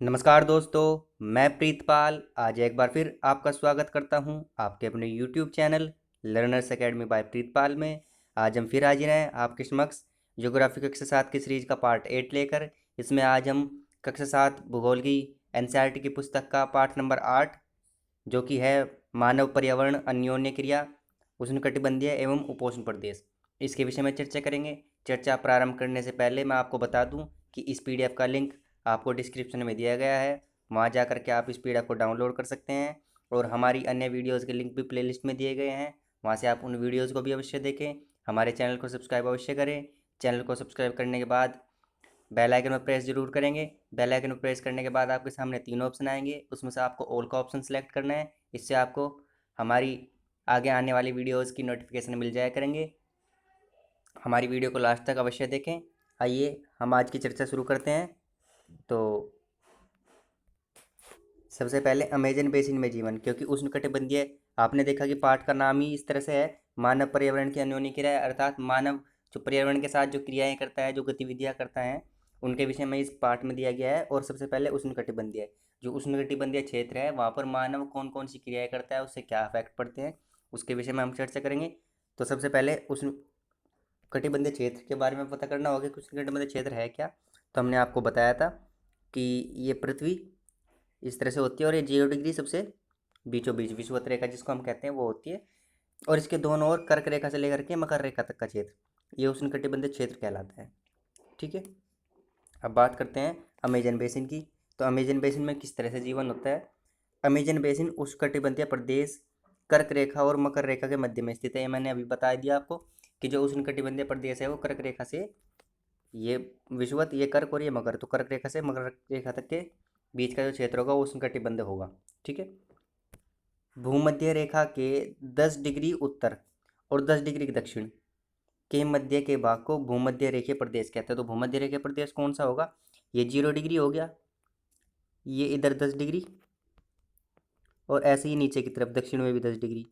नमस्कार दोस्तों, मैं प्रीतपाल आज एक बार फिर आपका स्वागत करता हूं आपके अपने YouTube channel learners academy by Pritpal में। आज हम फिर हाजिर हैं आपके समक्ष ज्योग्राफी कक्षा 7 की सीरीज का पार्ट 8 लेकर। इसमें आज हम कक्षा 7 भूगोल की NCERT की पुस्तक का पाठ नंबर 8 जो कि है मानव पर्यावरण अन्योन्य क्रिया उष्णकटिबंधीय एवं उपोष्ण प्रदेश, इसके विषय में चर्चा करेंगे। चर्चा प्रारंभ करने से पहले मैं आपको बता दूं कि इस PDF का लिंक आपको डिस्क्रिप्शन में दिया गया है, वहां जा करके आप इस PDF को डाउनलोड कर सकते हैं। और हमारी अन्य वीडियोज़ के लिंक भी प्लेलिस्ट में दिए गए हैं, वहाँ से आप उन वीडियोज़ को भी अवश्य देखें। हमारे चैनल को सब्सक्राइब अवश्य करें। चैनल को सब्सक्राइब करने के बाद बेल आइकन पर प्रेस जरूर करेंगे। बेल आइकन पर प्रेस करने के बाद आपके सामने 3 ऑप्शन आएंगे, उसमें से आपको ऑल का ऑप्शन सेलेक्ट करना है। इससे आपको हमारी आगे आने वाली वीडियोज़ की नोटिफिकेशन मिल जाया करेंगे। हमारी वीडियो को लास्ट तक अवश्य देखें। आइए हम आज की चर्चा शुरू करते हैं। तो सबसे पहले अमेजन बेसिन में जीवन, क्योंकि उष्णकटिबंधीय आपने देखा कि पाठ का नाम ही इस तरह से है, मानव पर्यावरण की अन्योन्य क्रिया, अर्थात मानव जो पर्यावरण के साथ जो क्रियाएं करता है, जो गतिविधियां करता है, उनके विषय में इस पाठ में दिया गया है। और सबसे पहले उष्णकटिबंधीय, जो उष्णकटिबंधीय क्षेत्र है वहाँ पर मानव कौन कौन सी क्रियाएं करता है, उससे क्या इफेक्ट पड़ते हैं, उसके विषय में हम चर्चा करेंगे। तो सबसे पहले उष्ण कटिबंधीय क्षेत्र के बारे में पता करना होगा कि उष्णकटिबंधीय क्षेत्र है क्या। तो हमने आपको बताया था कि ये पृथ्वी इस तरह से होती है और ये 0 डिग्री सबसे बीचों बीच विषुवत रेखा जिसको हम कहते हैं वो होती है। और इसके दोनों ओर कर्क रेखा से लेकर के मकर रेखा तक का क्षेत्र ये उष्णकटिबंधीय क्षेत्र कहलाता है। ठीक है, अब बात करते हैं अमेजन बेसिन की। तो अमेजन बेसिन में किस तरह से जीवन होता है। अमेजन बेसिन उष्णकटिबंधीय प्रदेश कर्क रेखा और मकर रेखा के मध्य में स्थित है। ये मैंने अभी बता दिया आपको कि जो उष्णकटिबंधीय प्रदेश है वो कर्क रेखा से, ये विषुवत ये कर्क और ये मकर, तो कर्क रेखा से मकर रेखा तक के बीच का जो क्षेत्र होगा वो उष्णकटिबंधीय होगा। ठीक है, भूमध्य रेखा के 10 डिग्री उत्तर और 10 डिग्री दक्षिण के मध्य के भाग को भूमध्य रेखीय प्रदेश कहते हैं। तो भूमध्य रेखीय प्रदेश कौन सा होगा, ये 0 डिग्री हो गया, ये इधर 10 डिग्री, और ऐसे ही नीचे की तरफ दक्षिण में भी 10 डिग्री।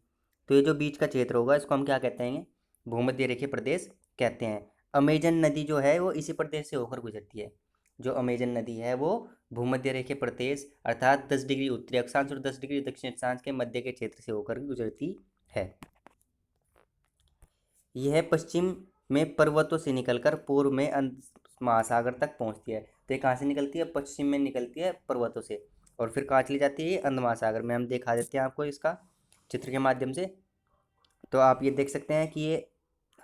तो ये जो बीच का क्षेत्र होगा इसको हम क्या कहते हैं, भूमध्य रेखीय प्रदेश कहते हैं। अमेजन नदी जो है वो इसी प्रदेश से होकर गुजरती है। जो अमेजन नदी है वो भूमध्य रेखीय प्रदेश अर्थात 10 डिग्री उत्तरी अक्षांश और 10 डिग्री दक्षिण अक्षांश के मध्य के क्षेत्र से होकर गुजरती है। यह पश्चिम में पर्वतों से निकलकर पूर्व में महासागर तक पहुंचती है। तो ये कहाँ से निकलती है, पश्चिम में निकलती है पर्वतों से, और फिर कहाँ चली जाती है, ये अंध महासागर में। हम दिखा देते हैं आपको इसका चित्र के माध्यम से। तो आप ये देख सकते हैं कि ये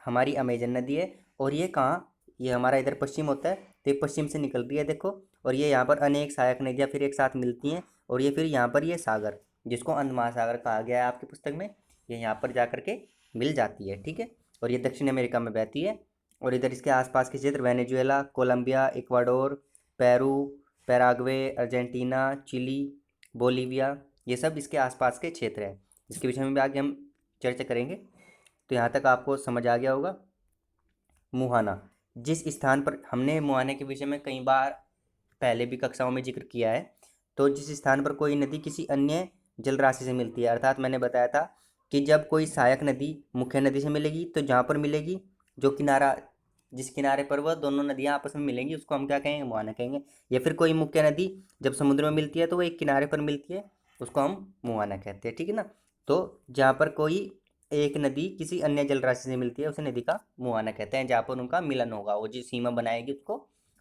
हमारी अमेजन नदी है, और ये कहाँ, ये हमारा इधर पश्चिम होता है, तो ये पश्चिम से निकल रही है देखो। और ये यहाँ पर अनेक सहायक नदियाँ फिर एक साथ मिलती हैं, और ये फिर यहाँ पर ये सागर जिसको अंध महासागर कहा गया है आपकी पुस्तक में, ये यहाँ पर जा करके मिल जाती है। ठीक है, और ये दक्षिण अमेरिका में बहती है। और इधर इसके आसपास के क्षेत्र Venezuela, Colombia, Ecuador, Peru, Paraguay, Argentina, Chile, Bolivia, ये सब इसके आसपास के क्षेत्र हैं। इसके विषय में भी आगे हम चर्चा करेंगे। तो यहाँ तक आपको समझ आ गया होगा। मुहाना, जिस स्थान पर हमने मुहाने के विषय में कई बार पहले भी कक्षाओं में जिक्र किया है, तो जिस स्थान पर कोई नदी किसी अन्य जल राशि से मिलती है, अर्थात मैंने बताया था कि जब कोई सहायक नदी मुख्य नदी से मिलेगी तो जहाँ पर मिलेगी, जो किनारा जिस किनारे पर वह दोनों नदियाँ आपस में मिलेंगी उसको हम क्या कहेंगे, मुहाना कहेंगे। या फिर कोई मुख्य नदी जब समुद्र में मिलती है तो वो एक किनारे पर मिलती है, उसको हम मुहाना कहते हैं। ठीक है ना, तो जहाँ पर कोई एक नदी किसी अन्य जल राशि से मिलती है उसे नदी का मुहाना कहते हैं। जहाँ पर उनका मिलन होगा वो जो सीमा बनाएगी उसको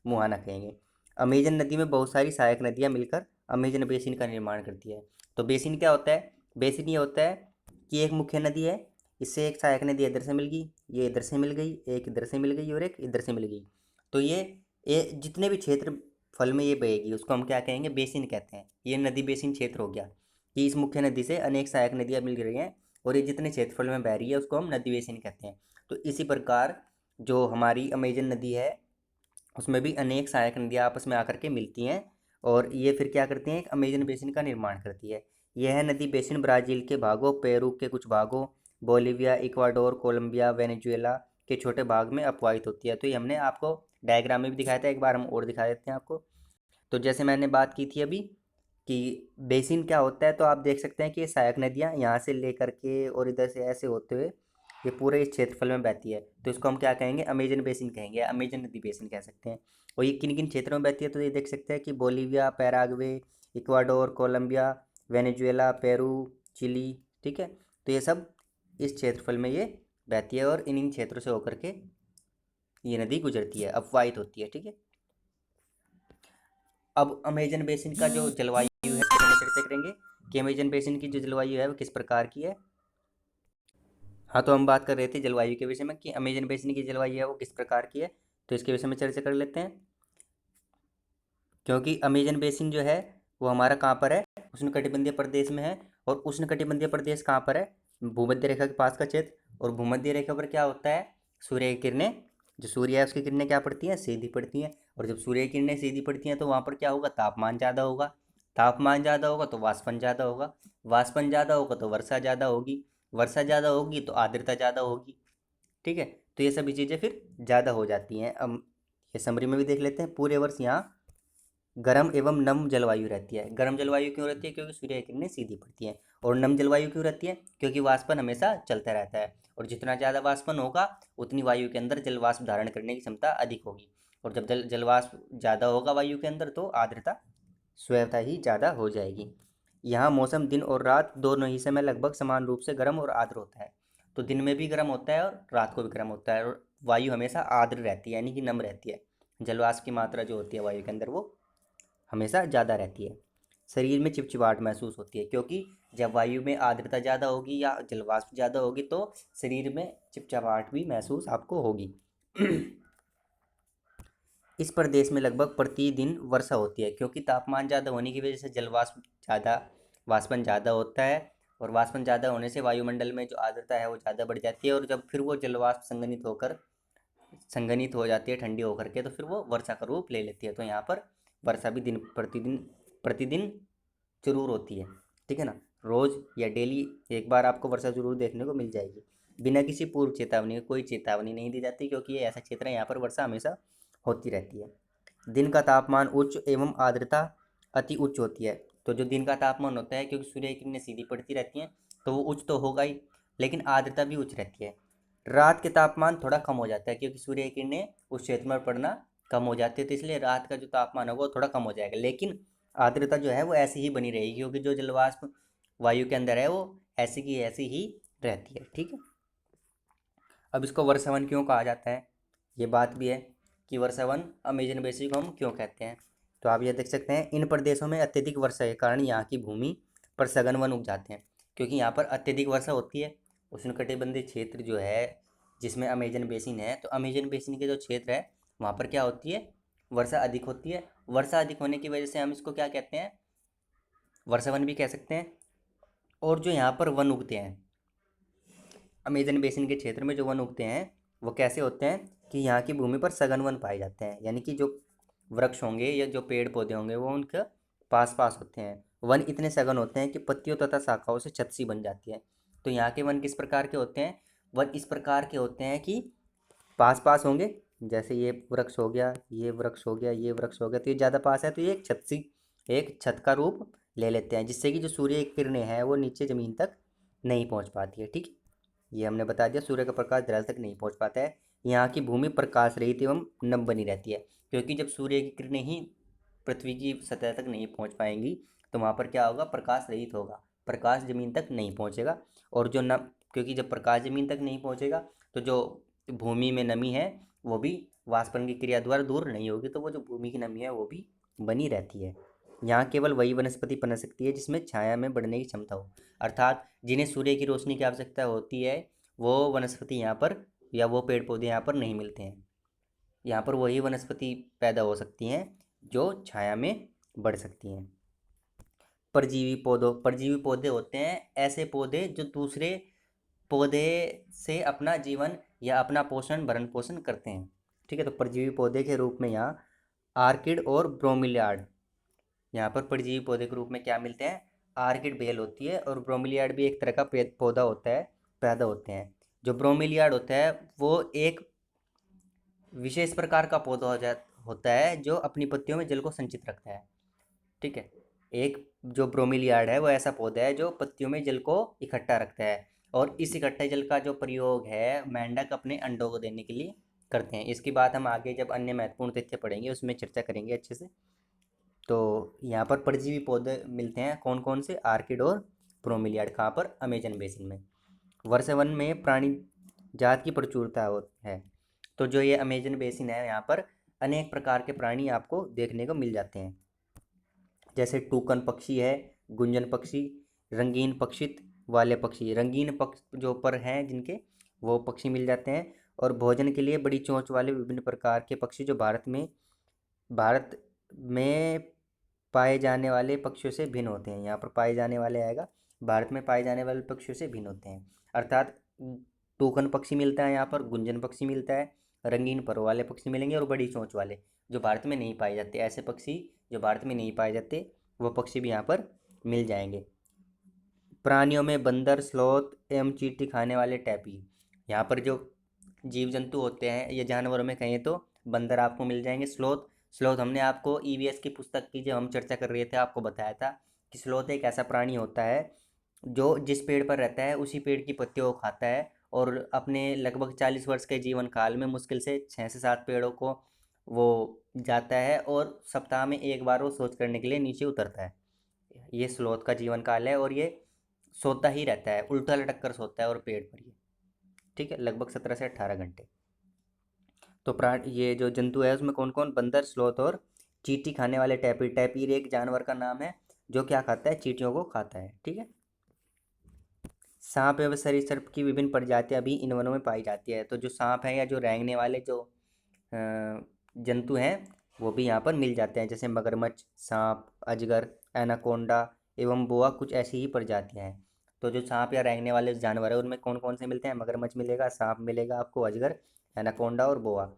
मुहाना कहेंगे। अमेजन नदी में बहुत सारी सहायक नदियाँ मिलकर अमेजन बेसिन का निर्माण करती है। तो बेसिन क्या होता है, बेसिन ये होता है कि एक मुख्य नदी है, इससे एक सहायक नदी इधर से मिल गई, ये इधर से मिल गई, एक इधर से मिल गई और एक इधर से मिल गई। तो ये जितने भी क्षेत्र फल में ये बहेगी उसको हम क्या कहेंगे, बेसिन कहते हैं। ये नदी बेसिन क्षेत्र हो गया कि इस मुख्य नदी से अनेक सहायक नदियाँ मिल रही हैं और ये जितने क्षेत्रफल में बह रही है उसको हम नदी बेसिन कहते हैं। तो इसी प्रकार जो हमारी अमेजन नदी है उसमें भी अनेक सहायक नदियाँ आपस में आकर के मिलती हैं, और ये फिर क्या करती हैं, एक अमेजन बेसिन का निर्माण करती है। यह नदी बेसिन ब्राज़ील के भागों, पेरू के कुछ भागों, बोलीविया, इक्वाडोर, कोलंबिया, वेनेजुएला के छोटे भाग में अपवाहित होती है। तो ये हमने आपको डायग्राम में भी दिखाया था, एक बार हम और दिखा देते हैं आपको। तो जैसे मैंने बात की थी अभी कि बेसिन क्या होता है, तो आप देख सकते हैं कि ये सहायक नदियाँ यहाँ से लेकर के और इधर से ऐसे होते हुए ये पूरे इस क्षेत्रफल में बहती है, तो इसको हम क्या कहेंगे, अमेजन बेसिन कहेंगे, अमेजन नदी बेसिन कह सकते हैं। और ये किन किन क्षेत्रों में बहती है, तो ये देख सकते हैं कि Bolivia, Paraguay, Ecuador, Colombia, Venezuela, Peru, Chile, ठीक है। तो ये सब इस क्षेत्रफल में ये बहती है और इन क्षेत्रों से होकर के ये नदी गुजरती है, अपवाहित होती है, ठीक है। अब अमेजन बेसिन का जो जलवायु है उसमें चर्चा करेंगे कि अमेजन बेसिन की जो जलवायु है वो किस प्रकार की है। हाँ, तो हम बात कर रहे थे जलवायु के विषय में कि अमेजन बेसिन की जलवायु है वो किस प्रकार की है, तो इसके विषय में चर्चा कर लेते हैं। क्योंकि अमेजन बेसिन जो है वो हमारा कहाँ पर है, उष्णकटिबंधीय प्रदेश में है। और उष्णकटिबंधीय प्रदेश कहाँ पर है, भूमध्य रेखा के पास का क्षेत्र। और भूमध्य रेखा पर क्या होता है, सूर्य की किरणें, जो सूर्य है उसकी किरणें क्या पड़ती हैं, सीधी पड़ती हैं। और जब सूर्य की किरणें सीधी पड़ती हैं तो वहाँ पर क्या होगा, तापमान ज़्यादा होगा। तापमान ज़्यादा होगा तो वाष्पन ज़्यादा होगा। वाष्पन ज़्यादा होगा तो वर्षा ज़्यादा होगी। वर्षा ज़्यादा होगी तो आर्द्रता ज़्यादा होगी, ठीक है। तो ये सभी चीज़ें फिर ज़्यादा हो जाती हैं। अब ये समरी में भी देख लेते हैं। पूरे वर्ष यहाँ गर्म एवं नम जलवायु रहती है। गर्म जलवायु क्यों रहती है, क्योंकि सूर्य की किरणें सीधी पड़ती हैं। और नम जलवायु क्यों रहती है, क्योंकि वाष्पन हमेशा चलता रहता है। और जितना ज़्यादा वाष्पन होगा उतनी वायु के अंदर जलवाष्प धारण करने की क्षमता अधिक होगी। और जब जलवाष्प ज़्यादा होगा वायु के अंदर तो आर्द्रता स्वतः ही ज़्यादा हो जाएगी। यहाँ मौसम दिन और रात दोनों ही समय लगभग समान रूप से गर्म और आर्द्र होता है। तो दिन में भी गर्म होता है और रात को भी गर्म होता है। और वायु हमेशा आर्द्र रहती है, यानी कि नम रहती है। जलवाष्प की मात्रा जो होती है वायु के अंदर वो हमेशा ज़्यादा रहती है। शरीर में चिपचिपाहट महसूस होती है, क्योंकि जब वायु में आर्द्रता ज़्यादा होगी या जलवाष्प ज़्यादा होगी तो शरीर में चिपचिपाहट भी महसूस आपको होगी। इस प्रदेश में लगभग प्रतिदिन वर्षा होती है, क्योंकि तापमान ज़्यादा होने की वजह से जलवाष्प ज़्यादा, वाष्पन ज़्यादा होता है। और वाष्पन ज़्यादा होने से वायुमंडल में जो आर्द्रता है वो ज़्यादा बढ़ जाती है। और जब फिर वो जलवाष्प संघनित हो जाती है ठंडी होकर के, तो फिर वो वर्षा का रूप ले लेती है। तो यहाँ पर वर्षा भी दिन प्रतिदिन प्रतिदिन जरूर होती है, ठीक है ना। रोज़ या डेली एक बार आपको वर्षा जरूर देखने को मिल जाएगी, बिना किसी पूर्व चेतावनी के। कोई चेतावनी नहीं दी जाती, क्योंकि ये ऐसा क्षेत्र है यहाँ पर वर्षा हमेशा होती रहती है। दिन का तापमान उच्च एवं आर्द्रता अति उच्च होती है। तो जो दिन का तापमान होता है, क्योंकि सूर्य की किरणें सीधी पड़ती रहती हैं तो वो उच्च तो होगा ही, लेकिन आर्द्रता भी उच्च रहती है। रात के तापमान थोड़ा कम हो जाता है, क्योंकि सूर्य की किरणें उस क्षेत्र में पड़ना कम हो जाती है, तो इसलिए रात का जो तापमान होगा वो थोड़ा कम हो जाएगा। लेकिन आर्द्रता जो है वो ऐसी ही बनी रहेगी, क्योंकि जो जलवाष्प वायु के अंदर है वो ऐसी की ऐसी ही रहती है, ठीक है। अब इसको वर्षावन क्यों कहा जाता है, ये बात भी है कि वर्षावन अमेजन बेसिन को हम क्यों कहते हैं। तो आप ये देख सकते हैं, इन प्रदेशों में अत्यधिक वर्षा के कारण यहाँ की भूमि पर सघन वन उग जाते हैं। क्योंकि यहाँ पर अत्यधिक वर्षा होती है, उष्णकटिबंधीय क्षेत्र जो है जिसमें अमेजन बेसिन है, तो अमेजन बेसिन के जो क्षेत्र है वहाँ पर क्या होती है, वर्षा अधिक होती है। वर्षा अधिक होने की वजह से हम इसको क्या कहते हैं, वर्षावन भी कह सकते हैं। और जो यहाँ पर वन उगते हैं अमेजन बेसिन के क्षेत्र में, जो वन उगते हैं वो कैसे होते हैं कि यहाँ की भूमि पर सघन वन पाए जाते हैं। यानी कि जो वृक्ष होंगे या जो पेड़ पौधे होंगे वो उनके पास पास होते हैं। वन इतने सघन होते हैं कि पत्तियों तथा शाखाओं से छत सी बन जाती है। तो यहाँ के वन किस प्रकार के होते हैं, वन इस प्रकार के होते हैं कि पास पास होंगे। जैसे ये वृक्ष हो गया, ये वृक्ष हो गया, ये वृक्ष हो गया, तो ये ज़्यादा पास है तो ये एक छत का रूप ले लेते हैं, जिससे कि जो सूर्य की किरणें हैं वो नीचे ज़मीन तक नहीं पहुँच पाती है, ठीक है। ये हमने बता दिया, सूर्य का प्रकाश धरती तक नहीं पहुंच पाता है। यहाँ की भूमि प्रकाश रहित एवं नम बनी रहती है, क्योंकि जब सूर्य की किरणें ही पृथ्वी की सतह तक नहीं पहुंच पाएंगी तो वहाँ पर क्या होगा, प्रकाश रहित होगा, प्रकाश जमीन तक नहीं पहुँचेगा। और जो नम, क्योंकि जब प्रकाश जमीन तक नहीं पहुँचेगा तो जो भूमि में नमी है वो भी वाष्पन की क्रिया द्वारा दूर नहीं होगी, तो वो जो भूमि की नमी है वो भी बनी रहती है। यहाँ केवल वही वनस्पति पनप सकती है जिसमें छाया में बढ़ने की क्षमता हो। अर्थात जिन्हें सूर्य की रोशनी की आवश्यकता होती है वो वनस्पति यहाँ पर या वो पेड़ पौधे यहाँ पर नहीं मिलते हैं। यहाँ पर वही वनस्पति पैदा हो सकती हैं जो छाया में बढ़ सकती हैं। परजीवी पौधे होते हैं ऐसे पौधे जो दूसरे पौधे से अपना जीवन या अपना पोषण भरण पोषण करते हैं, ठीक है। तो परजीवी पौधे के रूप में यहाँ आर्किड और ब्रोमिलियाड, यहाँ पर परजीवी पौधे के रूप में क्या मिलते हैं, आर्किड बेल होती है और ब्रोमिलियाड भी एक तरह का पौधा होता है, पैदा होते हैं। जो ब्रोमिलियाड होता है वो एक विशेष प्रकार का पौधा होता है जो अपनी पत्तियों में जल को संचित रखता है, ठीक है। एक जो ब्रोमिलियाड है वो ऐसा पौधा है जो पत्तियों में जल को इकट्ठा रखता है। और इस इकट्ठे जल का जो प्रयोग है मेंढक अपने अंडों को देने के लिए करते हैं। इसकी बात हम आगे जब अन्य महत्वपूर्ण तथ्य पढ़ेंगे उसमें चर्चा करेंगे अच्छे से। तो यहाँ पर परजीवी पौधे मिलते हैं कौन कौन से, आर्किड और ब्रोमीलियाड। कहाँ पर, अमेजन बेसिन में। वर्षावन में प्राणी जात की प्रचुरता है। तो जो ये अमेजन बेसिन है यहाँ पर अनेक प्रकार के प्राणी आपको देखने को मिल जाते हैं, जैसे टूकन पक्षी है, गुंजन पक्षी, रंगीन पक्षित वाले पक्षी। रंगीन पक्ष जो पर हैं जिनके, वो पक्षी मिल जाते हैं। और भोजन के लिए बड़ी चोंच वाले विभिन्न प्रकार के पक्षी जो भारत में पाए जाने वाले पक्षियों से भिन्न होते हैं। यहाँ पर पाए जाने वाले आएगा, भारत में पाए जाने वाले पक्षियों से भिन्न होते हैं। अर्थात टोकन पक्षी मिलता है यहाँ पर, गुंजन पक्षी मिलता है, रंगीन पर वाले पक्षी मिलेंगे और बड़ी चोंच वाले जो भारत में नहीं पाए जाते। ऐसे पक्षी जो भारत में नहीं पाए जाते वो पक्षी भी यहाँ पर मिल जाएंगे। प्राणियों में बंदर, स्लोथ एवं चींटी खाने वाले टैपी। यहाँ पर जो जीव जंतु होते हैं या जानवरों में कहें तो बंदर आपको मिल जाएंगे। स्लोथ, स्लोथ हमने आपको ईवीएस की पुस्तक की जब हम चर्चा कर रहे थे आपको बताया था कि स्लोथ एक ऐसा प्राणी होता है जो जिस पेड़ पर रहता है उसी पेड़ की पत्तियों को खाता है और अपने लगभग 40 वर्ष के जीवन काल में मुश्किल से 6 से 7 पेड़ों को वो जाता है और सप्ताह में एक बार वो शौच करने के लिए नीचे उतरता है। ये स्लोथ का जीवन काल है और ये सोता ही रहता है, उल्टा लटक कर सोता है और पेड़ पर ये, ठीक है, लगभग 17 से 18 घंटे। तो प्राण ये जो जंतु है उसमें कौन कौन, बंदर, स्लोथ और चींटी खाने वाले टैपीर। टैपीर एक जानवर का नाम है जो क्या खाता है, चींटियों को खाता है, ठीक है। सांप एवं सरीसृप की विभिन्न प्रजातियां भी इन वनों में पाई जाती है। तो जो सांप है या जो रेंगने वाले जो जंतु हैं वो भी यहाँ पर मिल जाते हैं, जैसे मगरमच्छ, सांप, अजगर, एनाकोंडा एवं बोआ कुछ ऐसी ही प्रजातियां हैं। तो जो सांप या रेंगने वाले जानवर है उनमें कौन कौन से मिलते हैं, मगरमच्छ मिलेगा, सांप मिलेगा आपको, अजगर, एनाकोंडा और बोआ,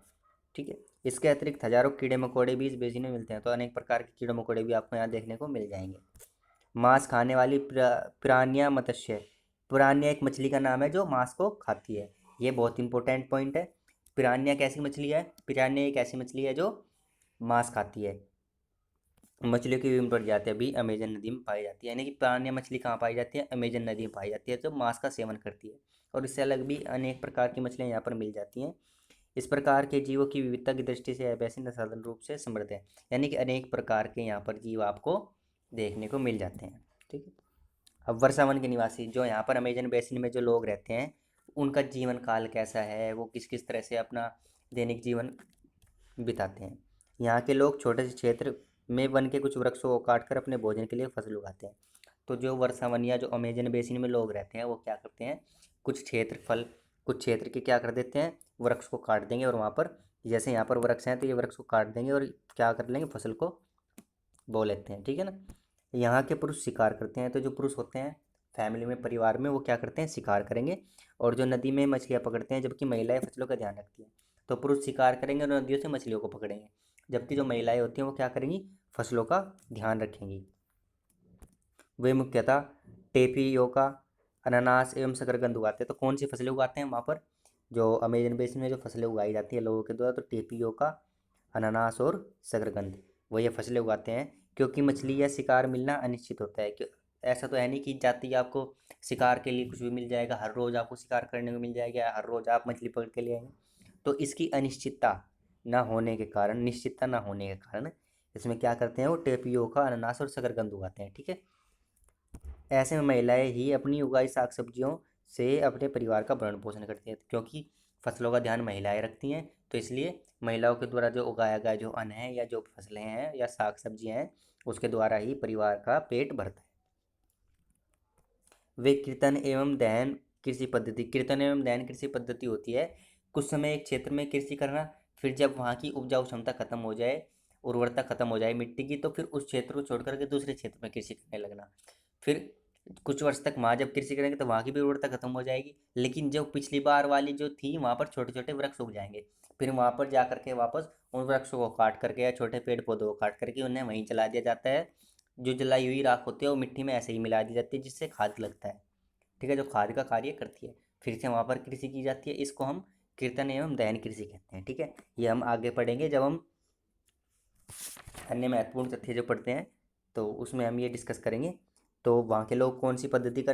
ठीक है। इसके अतिरिक्त हजारों कीड़े मकोड़े भी इस बेसिन में मिलते हैं। तो अनेक प्रकार के कीड़े मकोड़े भी आपको यहाँ देखने को मिल जाएंगे। मांस खाने वाली पिरान्या मत्स्य। पिरान्या एक मछली का नाम है जो मांस को खाती है। ये बहुत इंपॉर्टेंट पॉइंट है। पिरान्या कैसी मछली है, पिरान्या एक ऐसी मछली है जो मांस खाती है। मछलियों की विभिन्न प्रजातियां भी अमेजन नदी में पाई जाती है। यानी कि पिरान्या मछली कहाँ पाई जाती है, अमेजन नदी में पाई जाती है, जो मांस का सेवन करती है। और इससे अलग भी अनेक प्रकार की मछलियाँ यहाँ पर मिल जाती हैं। इस प्रकार के जीवों की विविधता की दृष्टि से यह बेसिन असाधारण रूप से समृद्ध है। यानी कि अनेक प्रकार के यहाँ पर जीव आपको देखने को मिल जाते हैं, ठीक है। अब वर्षावन के निवासी जो यहाँ पर अमेजन बेसिन में जो लोग रहते हैं उनका जीवन काल कैसा है, वो किस किस तरह से अपना दैनिक जीवन बिताते हैं। यहाँ के लोग छोटे से क्षेत्र में वन के कुछ वृक्षों को काटकर अपने भोजन के लिए फसल उगाते हैं। तो जो वर्षावन या जो अमेजन बेसिन में लोग रहते हैं वो क्या करते हैं, कुछ क्षेत्र के क्या कर देते हैं, वृक्ष को काट देंगे और वहाँ पर, जैसे यहाँ पर वृक्ष हैं तो ये वृक्ष को काट देंगे और क्या कर लेंगे, फसल को बो लेते हैं, ठीक है ना। यहाँ के पुरुष शिकार करते हैं। तो जो पुरुष होते हैं फैमिली में, परिवार में, वो क्या करते हैं, शिकार करेंगे। और जो नदी में मछलियाँ पकड़ते हैं, जबकि महिलाएं फसलों का ध्यान रखती हैं। तो पुरुष शिकार करेंगे और नदियों से मछलियों को पकड़ेंगे, जबकि जो महिलाएं होती हैं वो क्या करेंगी, फसलों का ध्यान रखेंगी। वे मुख्यतः टेपियोका, अनानास एवं शकरकंद उगाते हैं। तो कौन सी फसलें उगाते हैं वहाँ पर, जो अमेजन बेसिन में जो फसलें उगाई जाती है लोगों के द्वारा, तो टेपियोका, अनानास और शकरकंद, वो ये फसलें उगाते हैं। क्योंकि मछली या शिकार मिलना अनिश्चित होता है, कि ऐसा तो है नहीं कि जाती है आपको शिकार के लिए कुछ भी मिल जाएगा, हर रोज़ आपको शिकार करने को मिल जाएगा, हर रोज़ आप मछली पकड़ के ले आएंगे। तो इसकी अनिश्चितता ना होने के कारण, निश्चितता ना होने के कारण इसमें क्या करते हैं, वो टेपियोका, अनानास और शकरकंद उगाते हैं, ठीक है। ऐसे में महिलाएं ही अपनी उगाई साग सब्जियों से अपने परिवार का भरण पोषण करती हैं, क्योंकि फसलों का ध्यान महिलाएं रखती हैं। तो इसलिए महिलाओं के द्वारा जो उगाया गया जो अन्न है या जो फसलें हैं या साग सब्जियां हैं उसके द्वारा ही परिवार का पेट भरता है। वे कीर्तन एवं दहन कृषि पद्धति, कीर्तन एवं दहन कृषि पद्धति होती है कुछ समय एक क्षेत्र में कृषि करना, फिर जब वहाँ की उपजाऊ क्षमता खत्म हो जाए, उर्वरता खत्म हो जाए मिट्टी की, तो फिर उस क्षेत्र को छोड़ करके दूसरे क्षेत्र में कृषि करने लगना। फिर कुछ वर्ष तक वहाँ जब कृषि करेंगे तो वहाँ की भी उर्वरता खत्म हो जाएगी, लेकिन जो पिछली बार वाली जो थी वहाँ पर छोटे छोटे वृक्ष उग जाएंगे। फिर वहाँ पर जा करके वापस उन वृक्षों को काट करके या छोटे पेड़ पौधों को काट करके उन्हें वहीं जला दिया जाता है। जो जलाई हुई राख होती है वो मिट्टी में ऐसे ही मिला दी जाती है, जिससे खाद लगता है, ठीक है, जो खाद का कार्य करती है। फिर से वहाँ पर कृषि की जाती है, इसको हम कीर्तन एवं दहन कृषि कहते हैं, ठीक है। ये हम आगे पढ़ेंगे जब हम अन्य महत्वपूर्ण तथ्य जो पढ़ते हैं तो उसमें हम ये डिस्कस करेंगे। तो वहाँ के लोग कौन सी पद्धति का